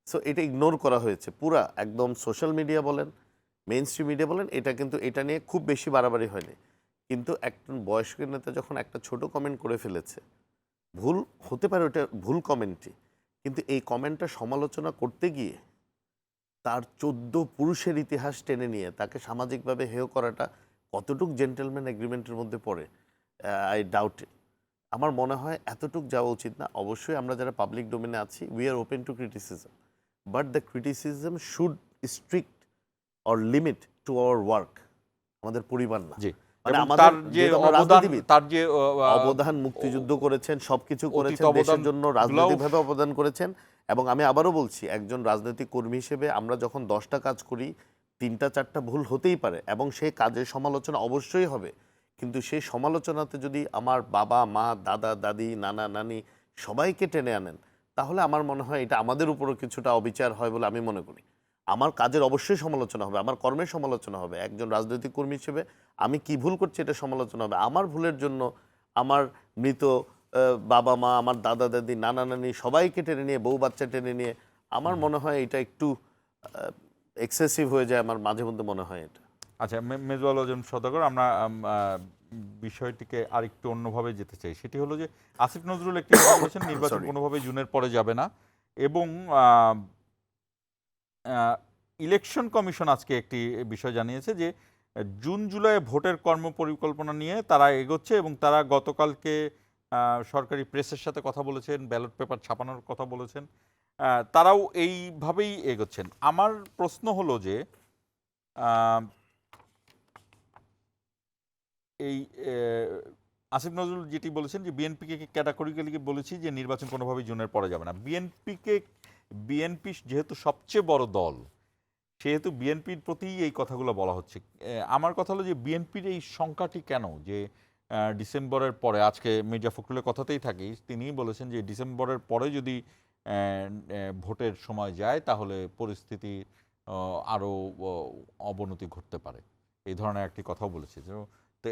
[SPEAKER 3] সো এটা ইগনোর করা হয়েছে পুরা একদম। সোশ্যাল মিডিয়া বলেন, মেইন স্ট্রিম মিডিয়া বলেন, এটা কিন্তু এটা নিয়ে খুব বেশি বাড়াবাড়ি হয়নি। কিন্তু একজন বয়স্ক নেতা যখন একটা ছোট কমেন্ট করে ফেলেছে, ভুল হতে পারে, ওটা ভুল কমেন্টই, কিন্তু এই কমেন্টটা সমালোচনা করতে গিয়ে তার 14 পুরুষের ইতিহাস টেনে নিয়ে তাকে সামাজিকভাবে হেয় করাটা কতটুক জেন্টলম্যান এগ্রিমেন্টের মধ্যে পড়ে, আই ডাউট ইট। আমার মনে হয় এতটুক যাওয়া উচিত না। অবশ্যই আমরা যারা পাবলিক ডোমেনে আছি, we are open to criticism, but the criticism should strict or limit to our work. আমাদের পরিবার না,
[SPEAKER 1] জি,
[SPEAKER 3] মানে
[SPEAKER 1] এবং
[SPEAKER 3] আমাদের
[SPEAKER 1] তার যে
[SPEAKER 3] যেহেতু আমরা
[SPEAKER 1] অবদান,
[SPEAKER 3] রাজনীতিবিদ,
[SPEAKER 1] তার যে
[SPEAKER 3] অবদান, মুক্তিযুদ্ধ করেছেন, সবকিছু করেছেন,
[SPEAKER 1] অতীত
[SPEAKER 3] দেশের জন্য
[SPEAKER 1] অবদানগুলোও-
[SPEAKER 3] রাজনৈতিকভাবে অবদান করেছেন। এবং আমি আবারও বলছি, একজন রাজনৈতিক কর্মী হিসেবে আমরা যখন 10টা কাজ করি, 3টা-4টা ভুল হতেই পারে, এবং সেই কাজের সমালোচনা অবশ্যই হবে। কিন্তু সেই সমালোচনাতে যদি আমার বাবা মা, দাদা দাদি, নানা নানি সবাইকে টেনে আনেন, তাহলে আমার মনে হয় এটা আমাদের উপরও কিছুটা অবিচার হয় বলে আমি মনে করি। আমার কাজের অবশ্যই সমালোচনা হবে, আমার কর্মের সমালোচনা হবে। একজন রাজনৈতিক কর্মী হিসেবে আমি কি ভুল করছি এটা সমালোচনা হবে। আমার ভুলের জন্য আমার মৃত বাবা মা, আমার দাদা দাদি, নানা নানি সবাইকে টেনে নিয়ে, বউ বাচ্চা টেনে নিয়ে, আমার মনে হয় এটা একটু এক্সেসিভ হয়ে যায়। আমার মাঝে মধ্যে মনে হয় এটা।
[SPEAKER 1] আচ্ছা, মেজবাউল আজম সওদাগর, আমরা বিষয়টিকে আরেকটু অন্যভাবে যেতে চাই। সেটি হলো যে আসিফ নজরুল একটি কথা বলেছেন, নির্বাচন কোনোভাবেই জুনের পরে যাবে না, এবং ইলেকশন কমিশন আজকে একটি বিষয় জানিয়েছে যে জুন জুলাই ভোটের কর্মপরিকল্পনা নিয়ে তারা এগোচ্ছে, এবং তারা গতকালকে সরকারি প্রেসের সাথে কথা বলেছেন, ব্যালট পেপার ছাপানোর কথা বলেছেন, তারাও এইভাবেই এগোচ্ছেন। আমার প্রশ্ন হলো যে এই আসিফ নজরুল যেটি বলেছেন যে বিএনপিকে ক্যাটাগরিক্যালি বলেছি যে নির্বাচন কোনোভাবেই জুনের পরে যাবে না। বিএনপি যেহেতু সবচেয়ে বড় দল, সেহেতু বিএনপির প্রতি এই কথাগুলো বলা হচ্ছে। আমার কথা হলো যে বিএনপির এই সংখ্যাটি কেন, যে ডিসেম্বরের পরে, আজকে মির্জা ফখরুলের কথাতেই থাকি, তিনিই বলেছেন যে ডিসেম্বরের পরে যদি ভোটের সময় যায় তাহলে পরিস্থিতি আরও অবনতি ঘটতে পারে, এই ধরনের একটি কথাও বলেছে। তো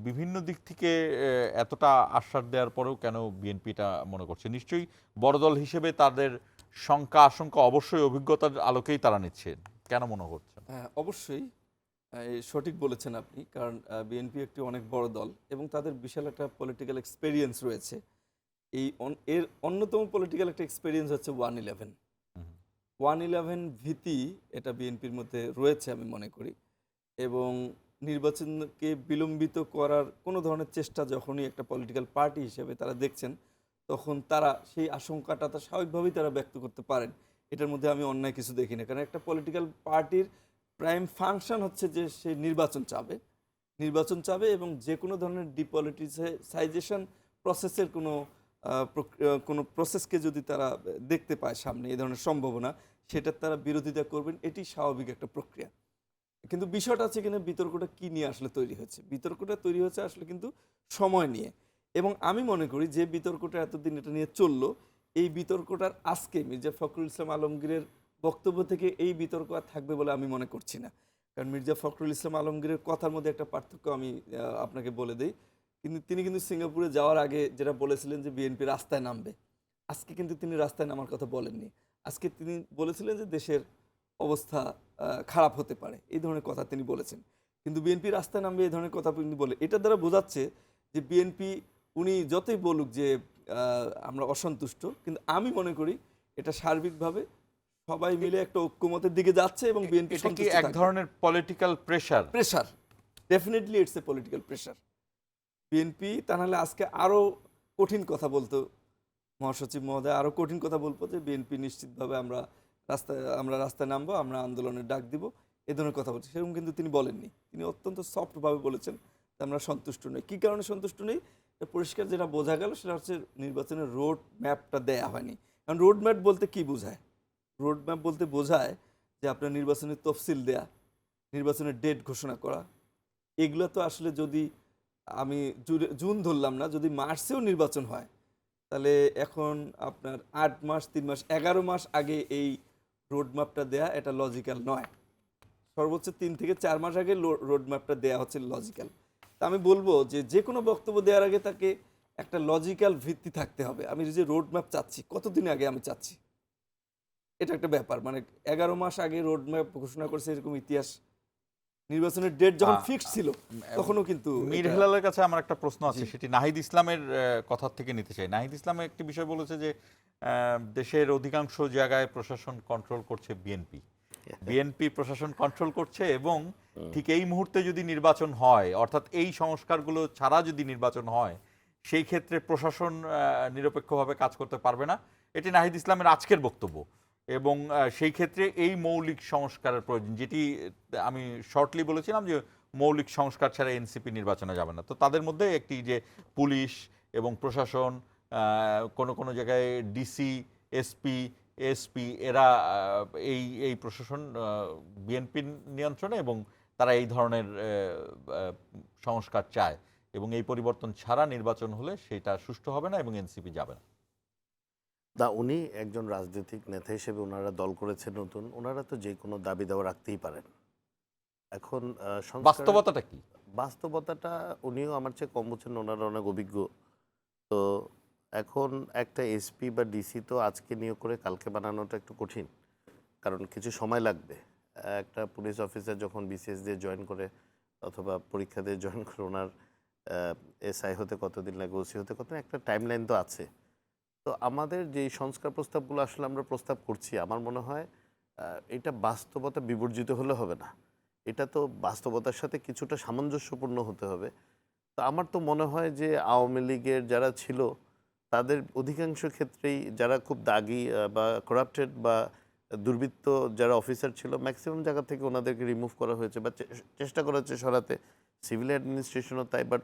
[SPEAKER 1] বিভিন্ন দিক থেকে এতটা আশ্বাস দেওয়ার পরেও কেন বিএনপিটা মনে করছে? নিশ্চয়ই বড় দল হিসেবে তাদের আশঙ্কা অবশ্যই অভিজ্ঞতার আলোকেই তারা নিচ্ছে, কেন মনে করছে?
[SPEAKER 4] হ্যাঁ, অবশ্যই সঠিক বলেছেন আপনি, কারণ বিএনপি একটি অনেক বড় দল এবং তাদের বিশাল একটা পলিটিক্যাল এক্সপেরিয়েন্স রয়েছে। এর অন্যতম পলিটিক্যাল একটা এক্সপেরিয়েন্স হচ্ছে 111। 111 ভীতি এটা বিএনপির মধ্যে রয়েছে আমি মনে করি, এবং নির্বাচনকে বিলম্বিত করার কোনো ধরনের চেষ্টা যখনই একটা পলিটিক্যাল পার্টি হিসেবে তারা দেখছেন, তখন তারা সেই আশঙ্কাটা তো স্বাভাবিকভাবেই তারা ব্যক্ত করতে পারেন। এটার মধ্যে আমি অন্যায় কিছু দেখি না, কারণ একটা পলিটিক্যাল পার্টির প্রাইম ফাংশন হচ্ছে যে সে নির্বাচন চাবে এবং যে কোনো ধরনের ডিপলিটিসাইজেশন প্রসেসের কোনো প্রসেসকে যদি তারা দেখতে পায় সামনে এই ধরনের সম্ভাবনা, সেটার তারা বিরোধিতা করবেন, এটি স্বাভাবিক একটা প্রক্রিয়া। কিন্তু বিষয়টা আছে কিনা বিতর্কটা কি নিয়ে আসলে তৈরি হয়েছে, বিতর্কটা তৈরি হয়েছে আসলে কিন্তু সময় নিয়ে। এবং আমি মনে করি যে বিতর্কটা এতদিন এটা নিয়ে চললো, এই বিতর্কটার আজকে মির্জা ফখরুল ইসলাম আলমগীরের বক্তব্য থেকে এই বিতর্ক আর থাকবে বলে আমি মনে করছি না। কারণ মির্জা ফখরুল ইসলাম আলমগীরের কথার মধ্যে একটা পার্থক্য আমি আপনাকে বলে দিই। তিনি কিন্তু সিঙ্গাপুরে যাওয়ার আগে যেটা বলেছিলেন যে বিএনপি রাস্তায় নামবে, আজকে কিন্তু তিনি রাস্তায় নামার কথা বলেননি। আজকে তিনি বলেছিলেন যে দেশের অবস্থা খারাপ হতে পারে, এই ধরনের কথা তিনি বলেছেন। কিন্তু বিএনপি রাস্তায় নামবে এই ধরনের কথা তিনি বলে, এটা দ্বারা বোঝাচ্ছে যে বিএনপি উনি যতই বলুক যে আমরা অসন্তুষ্ট, কিন্তু আমি মনে করি এটা সার্বিকভাবে সবাই মিলে একটা ঐক্যমতের দিকে যাচ্ছে এবং বিএনপি
[SPEAKER 1] এটা কি এক ধরনের political pressure?
[SPEAKER 4] Definitely it's a political pressure. BNP তা নাহলে আজকে আরও কঠিন কথা বলতো, মহাসচিব মহোদয় আরও কঠিন কথা বলবো যে বিএনপি নিশ্চিতভাবে আমরা রাস্তায় নামবো, আমরা আন্দোলনের ডাক দিব, এ ধরনের কথা বলছি। সেরকম কিন্তু তিনি বলেননি। তিনি অত্যন্ত সফটভাবে বলেছেন যে আমরা সন্তুষ্ট নই। কী কারণে সন্তুষ্ট নই, পরিষ্কার যেটা বোঝা গেল সেটা হচ্ছে নির্বাচনের রোড ম্যাপটা দেয়া হয়নি। কারণ রোড ম্যাপ বলতে কি বোঝায়? রোড ম্যাপ বলতে বোঝায় যে আপনার নির্বাচনের তফসিল দেয়া, নির্বাচনের ডেট ঘোষণা করা। এগুলো তো আসলে যদি আমি জুন ধরলাম না, যদি মার্চেও নির্বাচন হয়, তাহলে এখন আপনার 8 মাস 3 মাস 11 মাস আগে এই রোড ম্যাপটা দেয়া এটা লজিক্যাল নয়। সর্বোচ্চ 3 থেকে 4 মাস আগে রোড ম্যাপটা দেওয়া হচ্ছে লজিক্যাল। তা আমি বলবো যে কোনো বক্তব্য দেওয়ার আগে তাকে একটা লজিক্যাল ভিত্তি থাকতে হবে। আমি যে রোড ম্যাপ চাচ্ছি, কতদিন আগে আমি চাচ্ছি, এটা একটা ব্যাপার। মানে 11 মাস আগে রোড ম্যাপ ঘোষণা করছে এরকম ইতিহাস, নির্বাচনের ডেট যখন ফিক্সড ছিল তখনও কিন্তু।
[SPEAKER 1] মীর হেলালের কাছে আমার একটা প্রশ্ন আছে, সেটি নাহিদ ইসলামের কথা থেকে নিতে চাই। নাহিদ ইসলামের একটি বিষয় বলেছে যে দেশের অধিকাংশ জায়গায় প্রশাসন কন্ট্রোল করছে বিএনপি প্রশাসন কন্ট্রোল করছে, এবং ঠিক এই মুহূর্তে যদি নির্বাচন হয়, অর্থাৎ এই সংস্কারগুলো ছাড়া যদি নির্বাচন হয়, সেই ক্ষেত্রে প্রশাসন নিরপেক্ষভাবে কাজ করতে পারবে না। এটি নাহিদ ইসলামের আজকের বক্তব্য। এবং সেই ক্ষেত্রে এই মৌলিক সংস্কারের প্রয়োজন, যেটি আমি শর্টলি বলেছিলাম যে মৌলিক সংস্কার ছাড়া এনসিপি নির্বাচনে যাবে না। তো তাদের মধ্যে একটি যে পুলিশ এবং প্রশাসন, কোনো কোনো জায়গায় ডিসি, এসপি এরা এই প্রশাসন বিএনপির নিয়ন্ত্রণে, এবং তারা এই ধরনের সংস্কার চায়, এবং এই পরিবর্তন ছাড়া নির্বাচন হলে সেটা সুষ্ঠু হবে না এবং এনসিপি যাবে না।
[SPEAKER 3] উনি একজন রাজনৈতিক নেতা হিসেবে ওনারা দল করেছেন নতুন, ওনারা তো যে কোনো দাবি দাওয়া রাখতেই পারেন। এখন
[SPEAKER 1] বাস্তবতাটা কি?
[SPEAKER 3] বাস্তবতাটা উনিও আমার চেয়ে কম বুঝছেন, ওনারা অনেক অভিজ্ঞ। তো এখন একটা এসপি বা ডিসি তো আজকে নিয়োগ করে কালকে বানানোটা একটু কঠিন, কারণ কিছু সময় লাগবে। একটা পুলিশ অফিসার যখন বিসিএস দিয়ে জয়েন করে অথবা পরীক্ষা দিয়ে জয়েন করে, ওনার এসআই হতে কতদিন লাগে, ওসি হতে কতদিন, একটা টাইমলাইন তো আছে। তো আমাদের যে সংস্কার প্রস্তাবগুলো আসলে আমরা প্রস্তাব করছি, আমার মনে হয় এটা বাস্তবতা বিবর্জিত হলে হবে না, এটা তো বাস্তবতার সাথে কিছুটা সামঞ্জস্যপূর্ণ হতে হবে। তো আমার তো মনে হয় যে আওয়ামী লীগের যারা ছিল তাদের অধিকাংশ ক্ষেত্রেই যারা খুব দাগি বা করাপ্টেড বা দুর্বৃত্ত যারা অফিসার ছিল, ম্যাক্সিমাম জায়গা থেকে ওনাদেরকে রিমুভ করা হয়েছে বা চেষ্টা করা হচ্ছে সরাতে। সিভিল অ্যাডমিনিস্ট্রেশনও তাই। বাট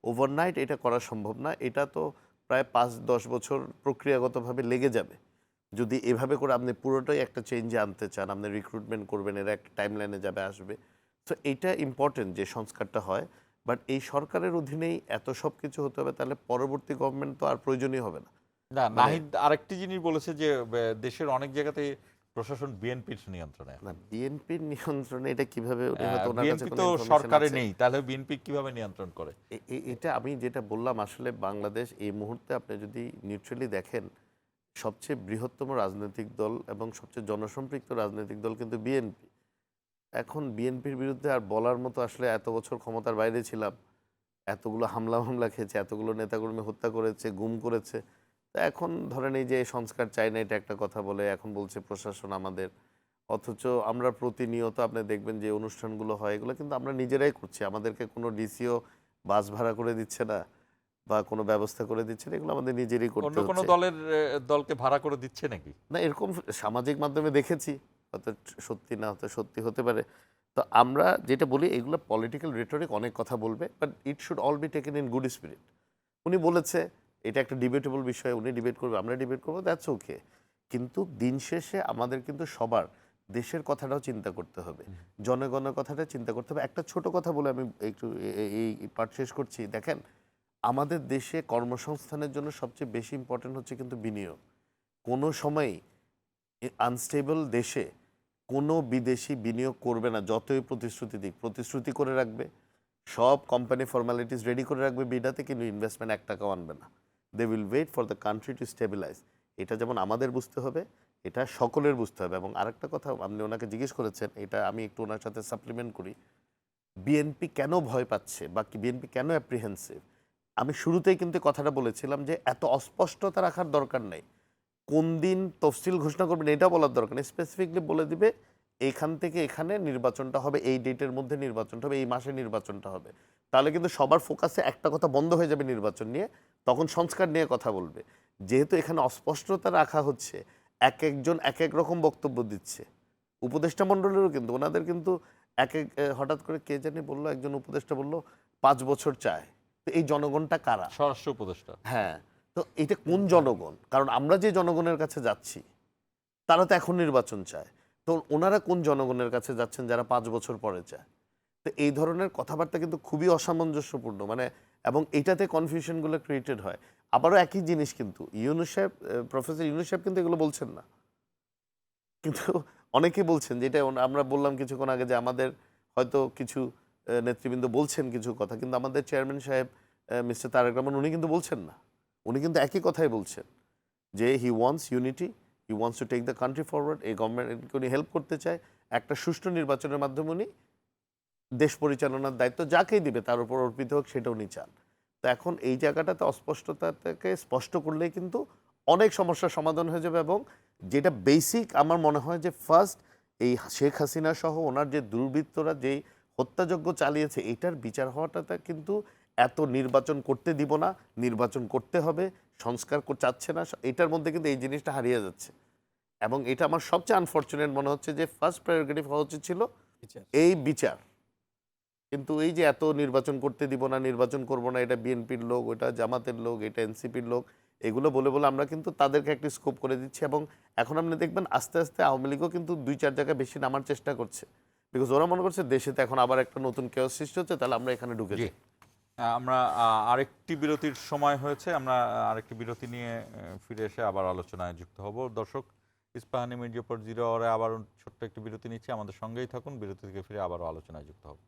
[SPEAKER 3] ওভারনাইট এটা করা সম্ভব না। এটা তো প্রায় 5-10 বছর প্রক্রিয়াগতভাবে লেগে যাবে। যদি এভাবে করে আপনি পুরোটাই একটা চেঞ্জে আনতে চান, আপনি রিক্রুটমেন্ট করবেন, এরা একটা টাইমলাইনে যাবে আসবে। তো এইটা ইম্পর্টেন্ট যে সংস্কারটা হয়, বাট এই সরকারের অধীনেই এত সব কিছু হতে হবে, তাহলে পরবর্তী গভর্নমেন্ট তো আর প্রয়োজনই হবে না।
[SPEAKER 1] নাহিদ আরেকটি জিনিস বলেছে যে দেশের অনেক জায়গাতে প্রশাসন বিএনপির নিয়ন্ত্রণে।
[SPEAKER 3] না, বিএনপির নিয়ন্ত্রণে এটা কিভাবে?
[SPEAKER 1] বিএনপি তো সরকারে নেই, তাহলে বিএনপি কিভাবে নিয়ন্ত্রণ করে?
[SPEAKER 3] এটা আমি যেটা বললাম, আসলে বাংলাদেশ এই মুহূর্তে আপনি যদি নিউট্রালি দেখেন, সবচেয়ে বৃহত্তম রাজনৈতিক দল এবং সবচেয়ে জনসম্পৃক্ত রাজনৈতিক দল কিন্তু বিএনপি। এখন বিএনপির বিরুদ্ধে আর বলার মতো আসলে এত বছর ক্ষমতার বাইরে ছিলাম, এতগুলো হামলা খেয়েছে, এতগুলো নেতাকর্মী হত্যা করেছে, গুম করেছে। তা এখন ধরেন এই যে সংস্কার চাই না এটা একটা কথা বলে, এখন বলছে প্রশাসন আমাদের, অথচ আমরা প্রতিনিয়ত আপনি দেখবেন যে অনুষ্ঠানগুলো হয় এগুলো কিন্তু আমরা নিজেরাই করছি, আমাদেরকে কোনো ডিসিও বাস ভাড়া করে দিচ্ছে না বা কোনো ব্যবস্থা করে দিচ্ছে না, এগুলো আমাদের নিজেরই করতে
[SPEAKER 1] অন্য কোনো
[SPEAKER 3] হচ্ছে।
[SPEAKER 1] দলকে ভাড়া করে দিচ্ছে নাকি?
[SPEAKER 3] না এরকম সামাজিক মাধ্যমে দেখেছি, হয়তো সত্যি না হয়তো সত্যি হতে পারে। তো আমরা যেটা বলি এগুলো পলিটিক্যাল রেটরিক, অনেক কথা বলবে, but it should all be taken in good spirit. উনি বলেছে এটা একটা ডিবেটেবল বিষয়, উনি ডিবেট করবে, আমরা ডিবেট করবো, দ্যাটস ওকে। কিন্তু দিন শেষে আমাদের কিন্তু সবার দেশের কথাটাও চিন্তা করতে হবে, জনগণের কথাটা চিন্তা করতে হবে। একটা ছোট কথা বলে আমি একটু এই পার্ট শেষ করছি। দেখেন, আমাদের দেশে কর্মসংস্থানের জন্য সবচেয়ে বেশি ইম্পর্টেন্ট হচ্ছে কিন্তু বিনিয়োগ। কোনো সময়ই আনস্টেবল দেশে কোনো বিদেশি বিনিয়োগ করবে না, যতই প্রতিশ্রুতি দিক, প্রতিশ্রুতি করে রাখবে, সব কোম্পানি ফর্মালিটিস রেডি করে রাখবে বিডাতে, কিন্তু ইনভেস্টমেন্ট 1 টাকাও আনবে না। They will wait for the country to stabilise. এটা যেমন আমাদের বুঝতে হবে, এটা সকলের বুঝতে হবে। এবং আরেকটা কথা আপনি ওনাকে জিজ্ঞেস করেছেন, এটা আমি একটু ওনার সাথে সাপ্লিমেন্ট করি, বিএনপি কেন ভয় পাচ্ছে বা বিএনপি কেন অ্যাপ্রিহেন্সিভ। আমি শুরুতেই কিন্তু কথাটা বলেছিলাম যে এত অস্পষ্টতা রাখার দরকার নেই, কোন দিন তফসিল ঘোষণা করবেন এটা বলার দরকার নেই, স্পেসিফিকলি বলে দিবে এইখান থেকে এখানে নির্বাচনটা হবে, এই ডেটের মধ্যে নির্বাচনটা হবে, এই মাসে নির্বাচনটা হবে। তাহলে কিন্তু সবার ফোকাসে একটা কথা বন্ধ হয়ে যাবে নির্বাচন নিয়ে, তখন সংস্কার নিয়ে কথা বলবে। যেহেতু এখানে অস্পষ্টতা রাখা হচ্ছে, এক একজন এক এক রকম বক্তব্য দিচ্ছে, উপদেষ্টা মণ্ডলেরও কিন্তু ওনাদের কিন্তু এক এক হঠাৎ করে কে জানি বললো, একজন উপদেষ্টা বলল 5 বছর চায়। তো এই জনগণটা কারা?
[SPEAKER 1] স্বরাষ্ট্র উপদেষ্টা।
[SPEAKER 3] হ্যাঁ, তো এটা কোন জনগণ? কারণ আমরা যে জনগণের কাছে যাচ্ছি তারা তো এখন নির্বাচন চায়, তো ওনারা কোন জনগণের কাছে যাচ্ছেন যারা 5 বছর পরে চায়? তো এই ধরনের কথাবার্তা কিন্তু খুবই অসামঞ্জস্যপূর্ণ, মানে, এবং এটাতে কনফিউশনগুলো ক্রিয়েটেড হয়। আবারও একই জিনিস কিন্তু ইউনূস সাহেব, প্রফেসর ইউনূস সাহেব কিন্তু এগুলো বলছেন না, কিন্তু অনেকে বলছেন, যেটা আমরা বললাম কিছুক্ষণ আগে যে আমাদের হয়তো কিছু নেতৃবৃন্দ বলছেন কিছু কথা, কিন্তু আমাদের চেয়ারম্যান সাহেব মিস্টার তারেক রহমান উনি কিন্তু বলছেন না, উনি কিন্তু একই কথাই বলছেন যে he wants unity, he wants to take the country forward, এই গভর্নমেন্টকে উনি হেল্প করতে চায়, একটা সুষ্ঠু নির্বাচনের মাধ্যমে উনি দেশ পরিচালনার দায়িত্ব যাকেই দিবে তার উপর অর্পিত হোক, সেটা উনি চান। তো এখন এই জায়গাটাতে অস্পষ্টতাকে স্পষ্ট করলেই কিন্তু অনেক সমস্যার সমাধান হয়ে যাবে। এবং যেটা বেসিক আমার মনে হয় যে ফার্স্ট, এই শেখ হাসিনা সহ ওনার যে দুর্বৃত্তরা যেই হত্যাযজ্ঞ চালিয়েছে এটার বিচার হওয়াটা কিন্তু, এত নির্বাচন করতে দিব না, নির্বাচন করতে হবে, সংস্কার চাচ্ছে না, এটার মধ্যে কিন্তু এই জিনিসটা হারিয়ে যাচ্ছে। এবং এটা আমার সবচেয়ে আনফর্চুনেট মনে হচ্ছে যে ফার্স্ট প্রায়োরিটি হওয়া উচিত ছিল এই বিচার। কিন্তু এই যে এত নির্বাচন করতে দিব না, নির্বাচন করব না, এটা বিএনপির লোক, ওটা জামাতের লোক, এটা এনসিপির লোক, এগুলো বলে বলে আমরা কিন্তু তাদেরকে একটি স্কোপ করে দিচ্ছি। এবং এখন আপনি দেখবেন আস্তে আস্তে আওয়ামী লীগও কিন্তু 2-4 জায়গায় বেশি নামার চেষ্টা করছে, বিকজ ওরা মনে করছে দেশে তো এখন আবার একটা নতুন কেওস সৃষ্টি হচ্ছে, তাহলে আমরা এখানে ঢুকে
[SPEAKER 1] জি,
[SPEAKER 3] যাই।
[SPEAKER 1] আমরা আরেকটি বিরতির সময় হয়েছে, আমরা আরেকটি বিরতি নিয়ে ফিরে এসে আবার আলোচনায় যুক্ত হব। দর্শক, ইস্পাহানি মির্জাপুর 0 আওয়ারে আবার ছোট্ট একটি বিরতি নিচ্ছি, আমাদের সঙ্গেই থাকুন, বিরতি থেকে ফিরে আবারও আলোচনায় যুক্ত হব।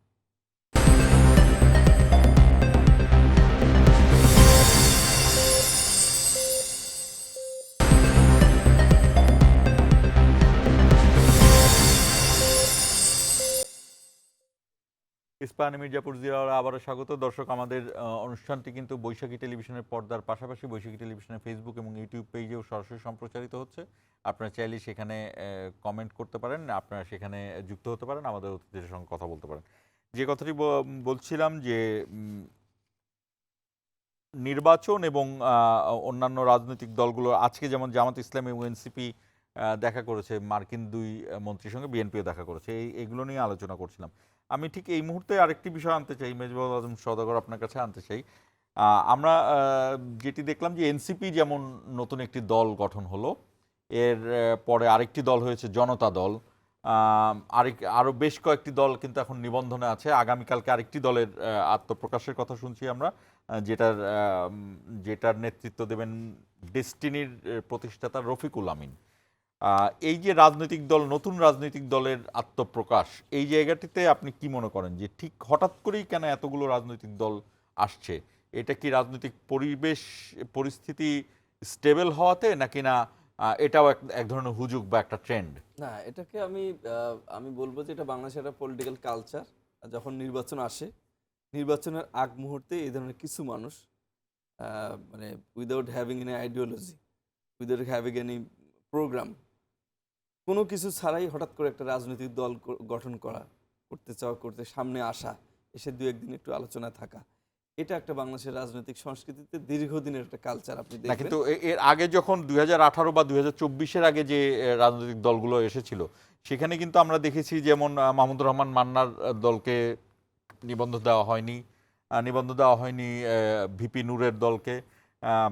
[SPEAKER 1] ইস্পাহানি মির্জাপুর 0 আওয়ারে আবারও স্বাগত। দর্শক, আমাদের অনুষ্ঠানটি কিন্তু বৈশাখী টেলিভিশনের পর্দার পাশাপাশি বৈশাখী টেলিভিশনের ফেসবুক এবং ইউটিউব পেজেও সরাসরি সম্প্রচারিত হচ্ছে। আপনারা চাইলে সেখানে কমেন্ট করতে পারেন, আপনারা সেখানে যুক্ত হতে পারেন, আমাদের অতিথিদের সঙ্গে কথা বলতে পারেন। যে কথাটি বলছিলাম যে নির্বাচন এবং অন্যান্য রাজনৈতিক দলগুলো আজকে যেমন জামাত ইসলামী এবং এনসিপি দেখা করেছে, মার্কিন 2 মন্ত্রীর সঙ্গে বিএনপিও দেখা করেছে, এগুলো নিয়ে আলোচনা করছিলাম। আমি ঠিক এই মুহূর্তে আরেকটি বিষয় আনতে চাই, মেজবাহুল আজম সওদাগর, আপনার কাছে আনতে চাই। আমরা যেটি দেখলাম যে এনসিপি যেমন নতুন একটি দল গঠন হলো, এর পরে আরেকটি দল হয়েছে জনতা দল, আরও বেশ কয়েকটি দল কিন্তু এখন নিবন্ধনে আছে। আগামীকালকে আরেকটি দলের আত্মপ্রকাশের কথা শুনছি আমরা, যেটার নেতৃত্ব দেবেন ডেস্টিনির প্রতিষ্ঠাতা রফিকুল আমিন। এই যে রাজনৈতিক দল, নতুন রাজনৈতিক দলের আত্মপ্রকাশ, এই জায়গাটিতে আপনি কি মনে করেন যে ঠিক হঠাৎ করেই কেন এতগুলো রাজনৈতিক দল আসছে? এটা কি রাজনৈতিক পরিস্থিতি স্টেবল হওয়াতে, নাকি না এটাও এক ধরনের হুজুগ বা একটা ট্রেন্ড?
[SPEAKER 4] না, এটাকে আমি বলবো যে এটা বাংলাদেশের একটা পলিটিক্যাল কালচার। যখন নির্বাচন আসে, নির্বাচনের আগ মুহূর্তে এই ধরনের কিছু মানুষ মানে without having any ideology, without having any programme, কোনো কিছু ছাড়াই হঠাৎ করে একটা রাজনৈতিক দল গঠন করতে চাওয়া, করতে সামনে আসা, এসে দু একদিন একটু আলোচনায় থাকা, এটা একটা বাংলাদেশের রাজনৈতিক সংস্কৃতিতে দীর্ঘদিনের একটা কালচার। আপনি
[SPEAKER 1] না,
[SPEAKER 4] দেখবেন
[SPEAKER 1] কিন্তু এর আগে যখন 2018 বা 2024-এর আগে যে রাজনৈতিক দলগুলো এসেছিল, সেখানে কিন্তু আমরা দেখেছি যেমন মাহমুদুর রহমান মান্নার দলকে নিবন্ধ দেওয়া হয়নি ভিপি নূরের দলকে। আহ,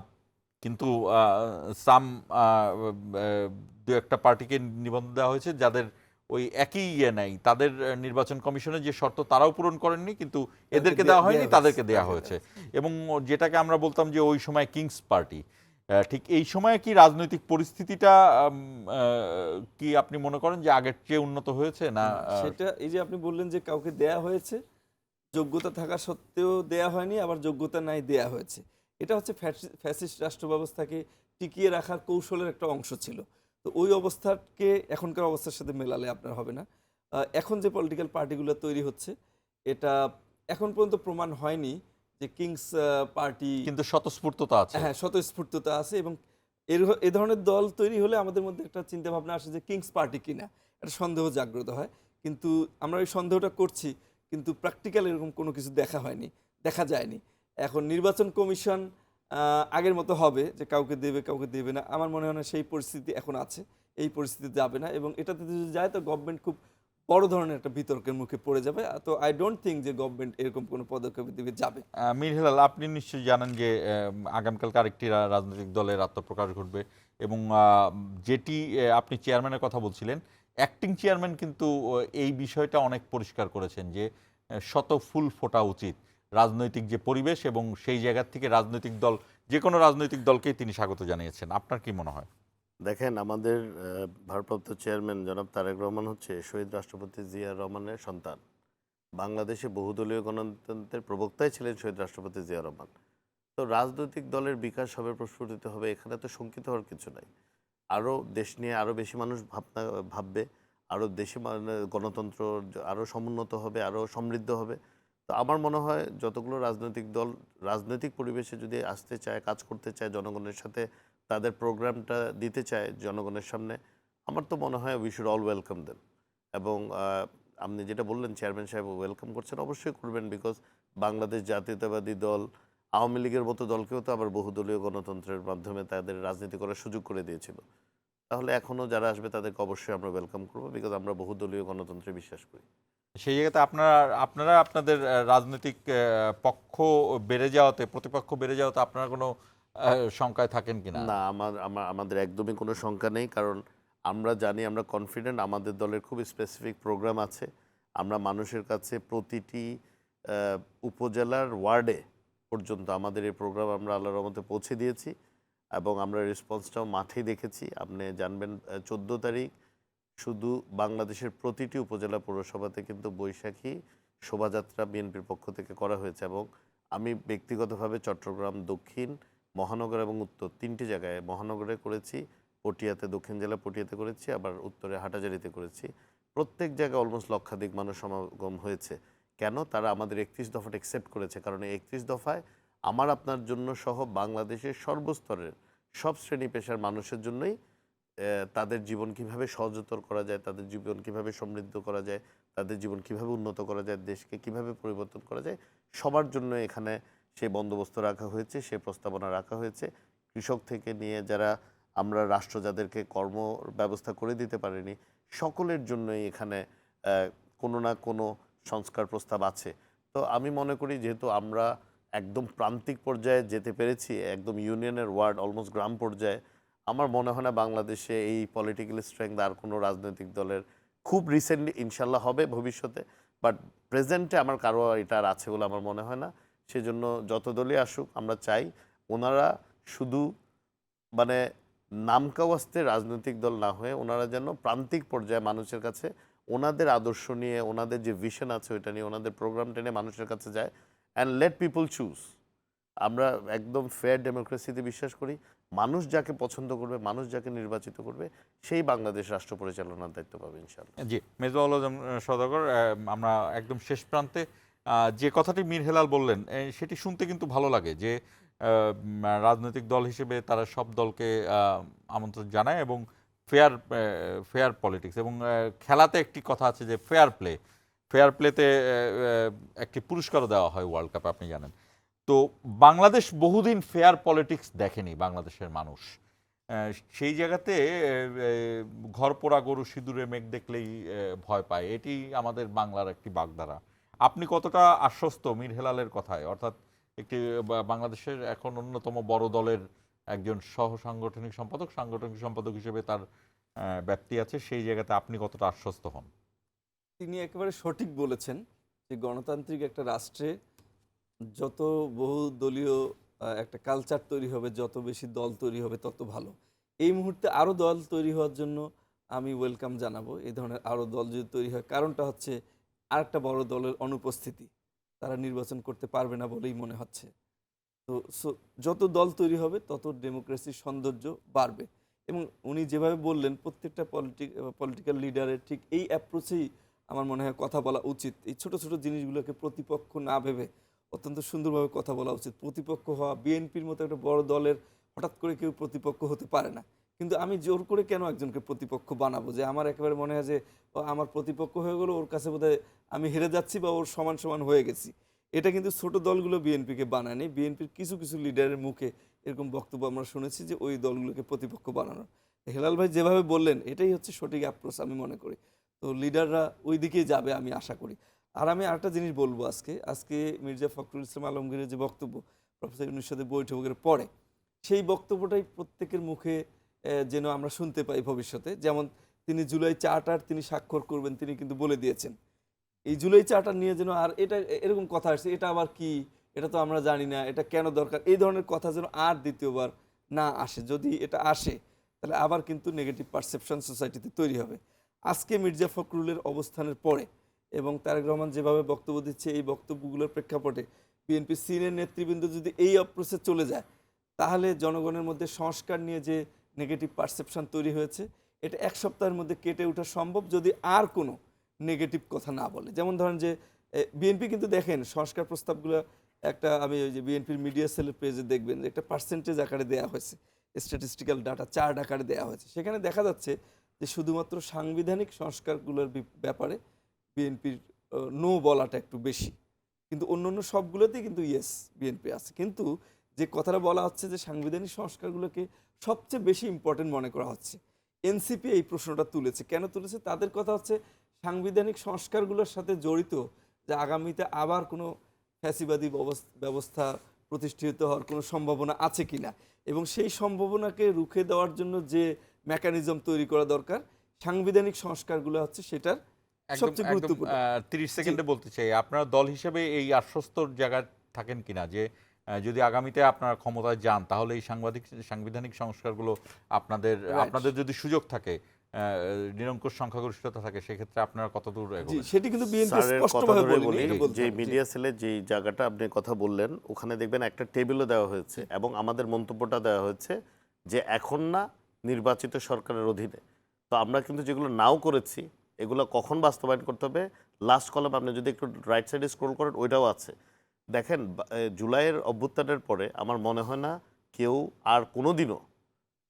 [SPEAKER 1] কিন্তু সাম দু একটা পার্টিকে নিবন্ধন দেওয়া হয়েছে যাদের ওই একই নাই, তাদের নির্বাচন কমিশনের যে শর্ত তারাও পূরণ করেননি, কিন্তু এদেরকে দেওয়া হয়নি, তাদেরকে দেওয়া হয়েছে। এবং যেটাকে আমরা বলতাম যে ওই সময় কিংস পার্টি, ঠিক এই সময়ে কি রাজনৈতিক পরিস্থিতিটা কি আপনি মনে করেন যে আগের চেয়ে উন্নত হয়েছে না?
[SPEAKER 4] সেটা এই যে আপনি বললেন যে কাউকে দেয়া হয়েছে, যোগ্যতা থাকা সত্ত্বেও দেয়া হয়নি, আবার যোগ্যতা নাই দেয়া হয়েছে। এটা হচ্ছে ফ্যাসিস্ট রাষ্ট্র ব্যবস্থাকে টিকিয়ে রাখার কৌশলের একটা অংশ ছিল। তো ওই অবস্থাকে এখনকার অবস্থার সাথে মেলালে আপনার হবে না। এখন যে পলিটিক্যাল পার্টিগুলো তৈরি হচ্ছে, এটা এখন পর্যন্ত প্রমাণ হয়নি যে কিংস পার্টি,
[SPEAKER 1] কিন্তু স্বতঃস্ফূর্ততা আছে।
[SPEAKER 4] হ্যাঁ, স্বতঃস্ফূর্ততা আছে। এবং এ ধরনের দল তৈরি হলে আমাদের মধ্যে একটা চিন্তা ভাবনা আসে যে কিংস পার্টি কিনা, একটা সন্দেহ জাগ্রত হয়। কিন্তু আমরা এই সন্দেহটা করছি, কিন্তু প্র্যাকটিক্যাল এরকম কোনো কিছু দেখা যায়নি। এখন নির্বাচন কমিশন আগের মতো হবে যে কাউকে দেবে না, আমার মনে হয় না সেই পরিস্থিতি এখন আছে। এই পরিস্থিতি যাবে না, এবং এটাতে যদি যায় তো গভর্নমেন্ট খুব বড় ধরনের একটা বিতর্কের মুখে পড়ে যাবে। তো আই ডোন্ট থিঙ্ক যে গভর্নমেন্ট এরকম কোনো পদক্ষেপের দিকে যাবে।
[SPEAKER 1] মীর হেলাল, আপনি নিশ্চয়ই জানেন যে আগামীকালকে আরেকটি রাজনৈতিক দলের আত্মপ্রকাশ ঘটবে, এবং যেটি আপনি চেয়ারম্যানের কথা বলছিলেন, অ্যাক্টিং চেয়ারম্যান কিন্তু এই বিষয়টা অনেক পরিষ্কার করেছেন যে শত ফুল ফোটা উচিত রাজনৈতিক যে পরিবেশ, এবং সেই জায়গা থেকে রাজনৈতিক দল, যে কোনো রাজনৈতিক দলকেই তিনি স্বাগত জানিয়েছেন। আপনার কি মনে হয়?
[SPEAKER 3] দেখেন, আমাদের ভারপ্রাপ্ত চেয়ারম্যান জনাব তারেক রহমান হচ্ছে শহীদ রাষ্ট্রপতি জিয়া রহমানের সন্তান। বাংলাদেশে বহুদলীয় গণতন্ত্রের প্রবক্তাই ছিলেন শহীদ রাষ্ট্রপতি জিয়া রহমান। তো রাজনৈতিক দলের বিকাশ হবে, প্রস্ফুটিত হবে, এখানে তো শঙ্কিত হওয়ার কিছু নাই। আরও দেশ নিয়ে আরও বেশি মানুষ ভাববে, আরও দেশে গণতন্ত্র আরও সমুন্নত হবে, আরও সমৃদ্ধ হবে। তো আমার মনে হয় যতগুলো রাজনৈতিক দল রাজনৈতিক পরিবেশে যদি আসতে চায়, কাজ করতে চায়, জনগণের সাথে তাদের প্রোগ্রামটা দিতে চায় জনগণের সামনে, আমার তো মনে হয় we should all welcome them. এবং আপনি যেটা বললেন চেয়ারম্যান সাহেব ওয়েলকাম করছেন, অবশ্যই করবেন, বিকজ বাংলাদেশ জাতীয়তাবাদী দল আওয়ামী লীগের মতো দলকেও তো আবার বহুদলীয় গণতন্ত্রের মাধ্যমে তাদের রাজনীতি করার সুযোগ করে দিয়েছিল। তাহলে এখনও যারা আসবে তাদেরকে অবশ্যই আমরা ওয়েলকাম করবো, বিকজ আমরা বহুদলীয় গণতন্ত্রে বিশ্বাস করি।
[SPEAKER 1] সেই জায়গাতে আপনারা আপনাদের রাজনৈতিক পক্ষ বেড়ে যাওয়াতে, প্রতিপক্ষ বেড়ে যাওয়াতে আপনারা কোনো শঙ্কায় থাকেন কিনা?
[SPEAKER 3] না, আমাদের একদমই কোনো শঙ্কা নেই, কারণ আমরা জানি, আমরা কনফিডেন্ট, আমাদের দলের খুব স্পেসিফিক প্রোগ্রাম আছে। আমরা মানুষের কাছে প্রতিটি উপজেলার ওয়ার্ডে পর্যন্ত আমাদের এই প্রোগ্রাম আমরা আল্লাহর রহমতে পৌঁছে দিয়েছি, এবং আমরা রেসপন্সটাও মাঠেই দেখেছি। আপনি জানবেন 14 তারিখ শুধু বাংলাদেশের প্রতিটি উপজেলা পৌরসভাতে কিন্তু বৈশাখী শোভাযাত্রা বিএনপির পক্ষ থেকে করা হয়েছে। এবং আমি ব্যক্তিগতভাবে চট্টগ্রাম দক্ষিণ, মহানগর এবং উত্তর তিনটি জায়গায়, মহানগরে করেছি, পটিয়াতে, দক্ষিণ জেলা পটিয়াতে করেছি, আবার উত্তরে হাটাজারিতে করেছি। প্রত্যেক জায়গায় অলমোস্ট লক্ষাধিক মানুষ সমাগম হয়েছে। কেন? তারা আমাদের 31 দফাটা অ্যাকসেপ্ট করেছে, কারণ এই 31 দফায় আমার আপনার জন্য সহ বাংলাদেশের সর্বস্তরের সব শ্রেণী পেশার মানুষের জন্যই তাদের জীবন কিভাবে সহজতর করা যায়, তাদের জীবন কিভাবে সমৃদ্ধ করা যায়, তাদের জীবন কিভাবে উন্নত করা যায়, দেশকে কিভাবে পরিবর্তন করা যায়, সবার জন্য এখানে সেই বন্দোবস্ত রাখা হয়েছে, সেই প্রস্তাবনা রাখা হয়েছে। কৃষক থেকে নিয়ে যারা আমরা রাষ্ট্র যাদেরকে কর্ম ব্যবস্থা করে দিতে পারিনি, সকলের জন্যই এখানে কোনো না কোনো সংস্কার প্রস্তাব আছে। তো আমি মনে করি যেহেতু আমরা একদম প্রান্তিক পর্যায়ে যেতে পেরেছি, একদম ইউনিয়নের ওয়ার্ড, অলমোস্ট গ্রাম পর্যায়ে, আমার মনে হয় না বাংলাদেশে এই পলিটিক্যাল স্ট্রেংথ আর কোনো রাজনৈতিক দলের খুব রিসেন্টলি ইনশাল্লাহ হবে ভবিষ্যতে, বাট প্রেজেন্টে আমার কারো এটা আর আছে বলে আমার মনে হয় না। সেজন্য যত দলই আসুক, আমরা চাই ওনারা শুধু মানে নামকাওয়াস্তে রাজনৈতিক দল না হয়ে ওনারা যেন প্রান্তিক পর্যায়ে মানুষের কাছে ওনাদের আদর্শ নিয়ে, ওনাদের যে ভিশন আছে ওইটা নিয়ে, ওনাদের প্রোগ্রাম টেনে মানুষের কাছে যায়, অ্যান্ড লেট পিপল চুজ। আমরা একদম ফেয়ার ডেমোক্রেসিতে বিশ্বাস করি। মানুষ যাকে পছন্দ করবে, মানুষ যাকে নির্বাচিত করবে, সেই বাংলাদেশ রাষ্ট্র পরিচালনার দায়িত্ব পাবে ইনশাআল্লাহ।
[SPEAKER 1] জি, মেজবাহুল আলম সওদাগর, আমরা একদম শেষ প্রান্তে যে কথাটি মীর হেলাল বললেন সেটি শুনতে কিন্তু ভালো লাগে যে রাজনৈতিক দল হিসেবে তারা সব দলকে আমন্ত্রণ জানায় এবং ফেয়ার পলিটিক্স এবং খেলাতে একটি কথা আছে যে ফেয়ার প্লেতে একটি পুরস্কারও দেওয়া হয় ওয়ার্ল্ড কাপে, আপনি জানেন। তো বাংলাদেশ বহুদিন ফেয়ার পলিটিক্স দেখেনি বাংলাদেশের মানুষ। সেই জায়গাতে ঘর পোড়া গরু সিঁদুরে মেঘ দেখলেই ভয় পায়, এটি আমাদের বাংলার একটি বাগধারা। আপনি কতটা আশ্বস্ত মীর হেলালের কথায়, অর্থাৎ একটি বাংলাদেশের এখন অন্যতম বড় দলের একজন সাংগঠনিক সম্পাদক হিসেবে তার ব্যাপ্তি আছে, সেই জায়গাতে আপনি কতটা আশ্বস্ত হন?
[SPEAKER 4] তিনি একেবারে সঠিক বলেছেন যে গণতান্ত্রিক একটা রাষ্ট্রে যত বহুদলীয় একটা কালচার তৈরি হবে, যত বেশি দল তৈরি হবে তত ভালো। এই মুহূর্তে আরও দল তৈরি হওয়ার জন্য আমি ওয়েলকাম জানাবো। এই ধরনের আরও দল যদি তৈরি হয়, কারণটা হচ্ছে আরেকটা বড় দলের অনুপস্থিতি, তারা নির্বাচন করতে পারবে না বলেই মনে হচ্ছে। তো যত দল তৈরি হবে তত ডেমোক্রেসির সৌন্দর্য বাড়বে। এবং উনি যেভাবে বললেন প্রত্যেকটা পলিটিক্যাল লিডারের ঠিক এই অ্যাপ্রোচেই আমার মনে হয় কথা বলা উচিত। এই ছোট ছোট জিনিসগুলোকে প্রতিপক্ষ না ভেবে অত্যন্ত সুন্দরভাবে কথা বলা উচিত। প্রতিপক্ষ হওয়া, বিএনপির মতো একটা বড় দলের হঠাৎ করে কেউ প্রতিপক্ষ হতে পারে না, কিন্তু আমি জোর করে কেন একজনকে প্রতিপক্ষ বানাবো? যে আমার একেবারে মনে হয় যে আমার প্রতিপক্ষ হয়ে গেলো, ওর কাছে বোধহয় আমি হেরে যাচ্ছি বা ওর সমান সমান হয়ে গেছি। এটা কিন্তু ছোট দলগুলো বিএনপিকে বানায়নি। বিএনপির কিছু কিছু লিডারের মুখে এরকম বক্তব্য আমরা শুনেছি যে ওই দলগুলোকে প্রতিপক্ষ বানানোর। হেলাল ভাই যেভাবে বললেন এটাই হচ্ছে সঠিক অ্যাপ্রোচ আমি মনে করি। তো লিডাররা ওই দিকেই যাবে আমি আশা করি। আর আমি আরেকটা জিনিস বলবো, আজকে মির্জা ফখরুল ইসলাম আলমগীরের যে বক্তব্য প্রফেসর ইউনূসের সাথে বৈঠকের পরে, সেই বক্তব্যটাই প্রত্যেকের মুখে যেন আমরা শুনতে পাই ভবিষ্যতে। যেমন তিনি জুলাই চার্টার তিনি স্বাক্ষর করবেন, তিনি কিন্তু বলে দিয়েছেন। এই জুলাই চার্টার নিয়ে যেন আর এটা এরকম কথা আসছে, এটা আবার কি, এটা তো আমরা জানি না, এটা কেন দরকার, এই ধরনের কথা যেন আর দ্বিতীয়বার না আসে। যদি এটা আসে তাহলে আবার কিন্তু নেগেটিভ পারসেপশন সোসাইটিতে তৈরি হবে। আজকে মির্জা ফখরুলের অবস্থানের পরে এবং তারেক রহমান যেভাবে বক্তব্য দিচ্ছে, এই বক্তব্যগুলোর প্রেক্ষাপটে বিএনপি সিনিয়র নেতৃবৃন্দ যদি এই অপ্রোচে চলে যায়, তাহলে জনগণের মধ্যে সংস্কার নিয়ে যে নেগেটিভ পারসেপশন তৈরি হয়েছে, এটা এক সপ্তাহের মধ্যে কেটে ওঠা সম্ভব যদি আর কোনো নেগেটিভ কথা না বলে। যেমন ধরেন যে বিএনপি কিন্তু দেখেন সংস্কার প্রস্তাবগুলো একটা, আমি ওই যে বিএনপির মিডিয়া সেলের পেজে দেখবেন যে একটা পার্সেন্টেজ আকারে দেওয়া হয়েছে, স্ট্যাটিস্টিক্যাল ডাটা চার্ট আকারে দেওয়া হয়েছে। সেখানে দেখা যাচ্ছে যে শুধুমাত্র সাংবিধানিক সংস্কারগুলোর ব্যাপারে বিএনপির নো বলাটা একটু বেশি, কিন্তু অন্য সবগুলোতেই কিন্তু ইয়েস বিএনপি আছে। কিন্তু যে কথাটা বলা হচ্ছে যে সাংবিধানিক সংস্কারগুলোকে সবচেয়ে বেশি ইম্পর্টেন্ট মনে করা হচ্ছে, এনসিপি এই প্রশ্নটা তুলেছে। কেন তুলেছে? তাদের কথা হচ্ছে সাংবিধানিক সংস্কারগুলোর সাথে জড়িত যে আগামীতে আবার কোনো ফ্যাসিবাদী ব্যবস্থা প্রতিষ্ঠিত হওয়ার কোনো সম্ভাবনা আছে কিনা, এবং সেই সম্ভাবনাকে রুখে দেওয়ার জন্য যে মেকানিজম তৈরি করা দরকার, সাংবিধানিক সংস্কারগুলো হচ্ছে সেটার সবচেয়ে গুরুত্বপূর্ণ।
[SPEAKER 1] 30 সেকেন্ডে বলতে চাই, আপনারা দল হিসেবে এই আশ্বস্তর জায়গায় থাকেন কিনা যে যদি আগামীতে আপনারা ক্ষমতায় যান তাহলে এই সাংবিধানিক সংস্কারগুলো আপনাদের যদি সুযোগ থাকে, নিরঙ্কুশ সংখ্যাগরিষ্ঠতা থাকে, সেক্ষেত্রে আপনারা কতদূর এগোবেন?
[SPEAKER 4] সেটি কিন্তু বিএনপি
[SPEAKER 3] স্যারের
[SPEAKER 4] স্পষ্টভাবে
[SPEAKER 3] কথা ধরে
[SPEAKER 4] বলেনি,
[SPEAKER 3] বলি,
[SPEAKER 4] এটা বলতে
[SPEAKER 3] যে
[SPEAKER 4] হবে।
[SPEAKER 3] মিডিয়া সেলে যে জায়গাটা আপনি কথা বললেন, ওখানে দেখবেন একটা টেবিলও দেওয়া হয়েছে এবং আমাদের মন্তব্যটা দেওয়া হয়েছে যে এখন না, নির্বাচিত সরকারের অধীনে। তো আমরা কিন্তু যেগুলো নাও করেছি এগুলো কখন বাস্তবায়ন করতে হবে, লাস্ট কলাম আপনি যদি একটু রাইট সাইডে স্ক্রল করেন ওইটাও আছে। দেখেন জুলাইয়ের অভ্যুত্থানের পরে আমার মনে হয় না কেউ আর কোনো দিনও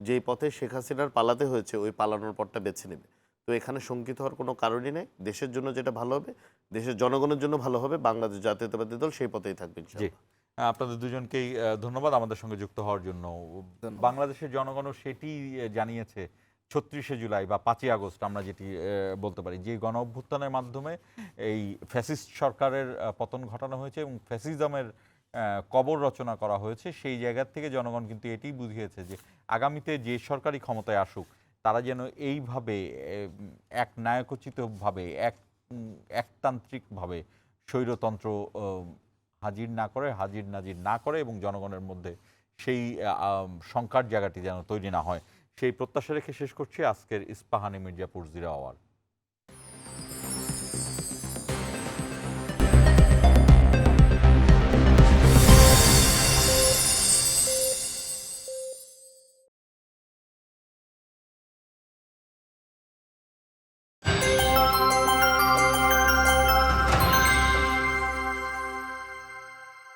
[SPEAKER 3] যেই পথে শেখ হাসিনার পালাতে হয়েছে ওই পালানোর পথটা বেছে নেবে। তো এখানে শঙ্কিত হওয়ার কোনো কারণই নেই। দেশের জন্য যেটা ভালো হবে, দেশের জনগণের জন্য ভালো হবে, বাংলাদেশ জাতীয়তাবাদী দল সেই পথেই থাকবে
[SPEAKER 1] জি,
[SPEAKER 3] ইনশাআল্লাহ।
[SPEAKER 1] আপনাদের দুজনকেই ধন্যবাদ আমাদের সঙ্গে যুক্ত হওয়ার জন্য। বাংলাদেশের জনগণও সেটি জানিয়েছে 36শে জুলাই বা 5ই আগস্ট, আমরা যেটি বলতে পারি, যে গণ অভ্যুত্থানের মাধ্যমে এই ফ্যাসিস্ট সরকারের পতন ঘটানো হয়েছে এবং ফ্যাসিজমের কবর রচনা করা হয়েছে। সেই জায়গা থেকে জনগণ কিন্তু এটি বুঝিয়েছে যে আগামীতে যে সরকারি ক্ষমতায় আসুক তারা যেন এইভাবে এক নায়কোচিতভাবে একতান্ত্রিকভাবে স্বৈরতন্ত্র হাজির নাজির না করে এবং জনগণের মধ্যে সেই শঙ্কার জায়গাটি যেন তৈরি না হয়, সেই প্রত্যাশা রেখে শেষ করছি আজকের ইস্পাহানি মির্জাপুর 0 আওয়ার।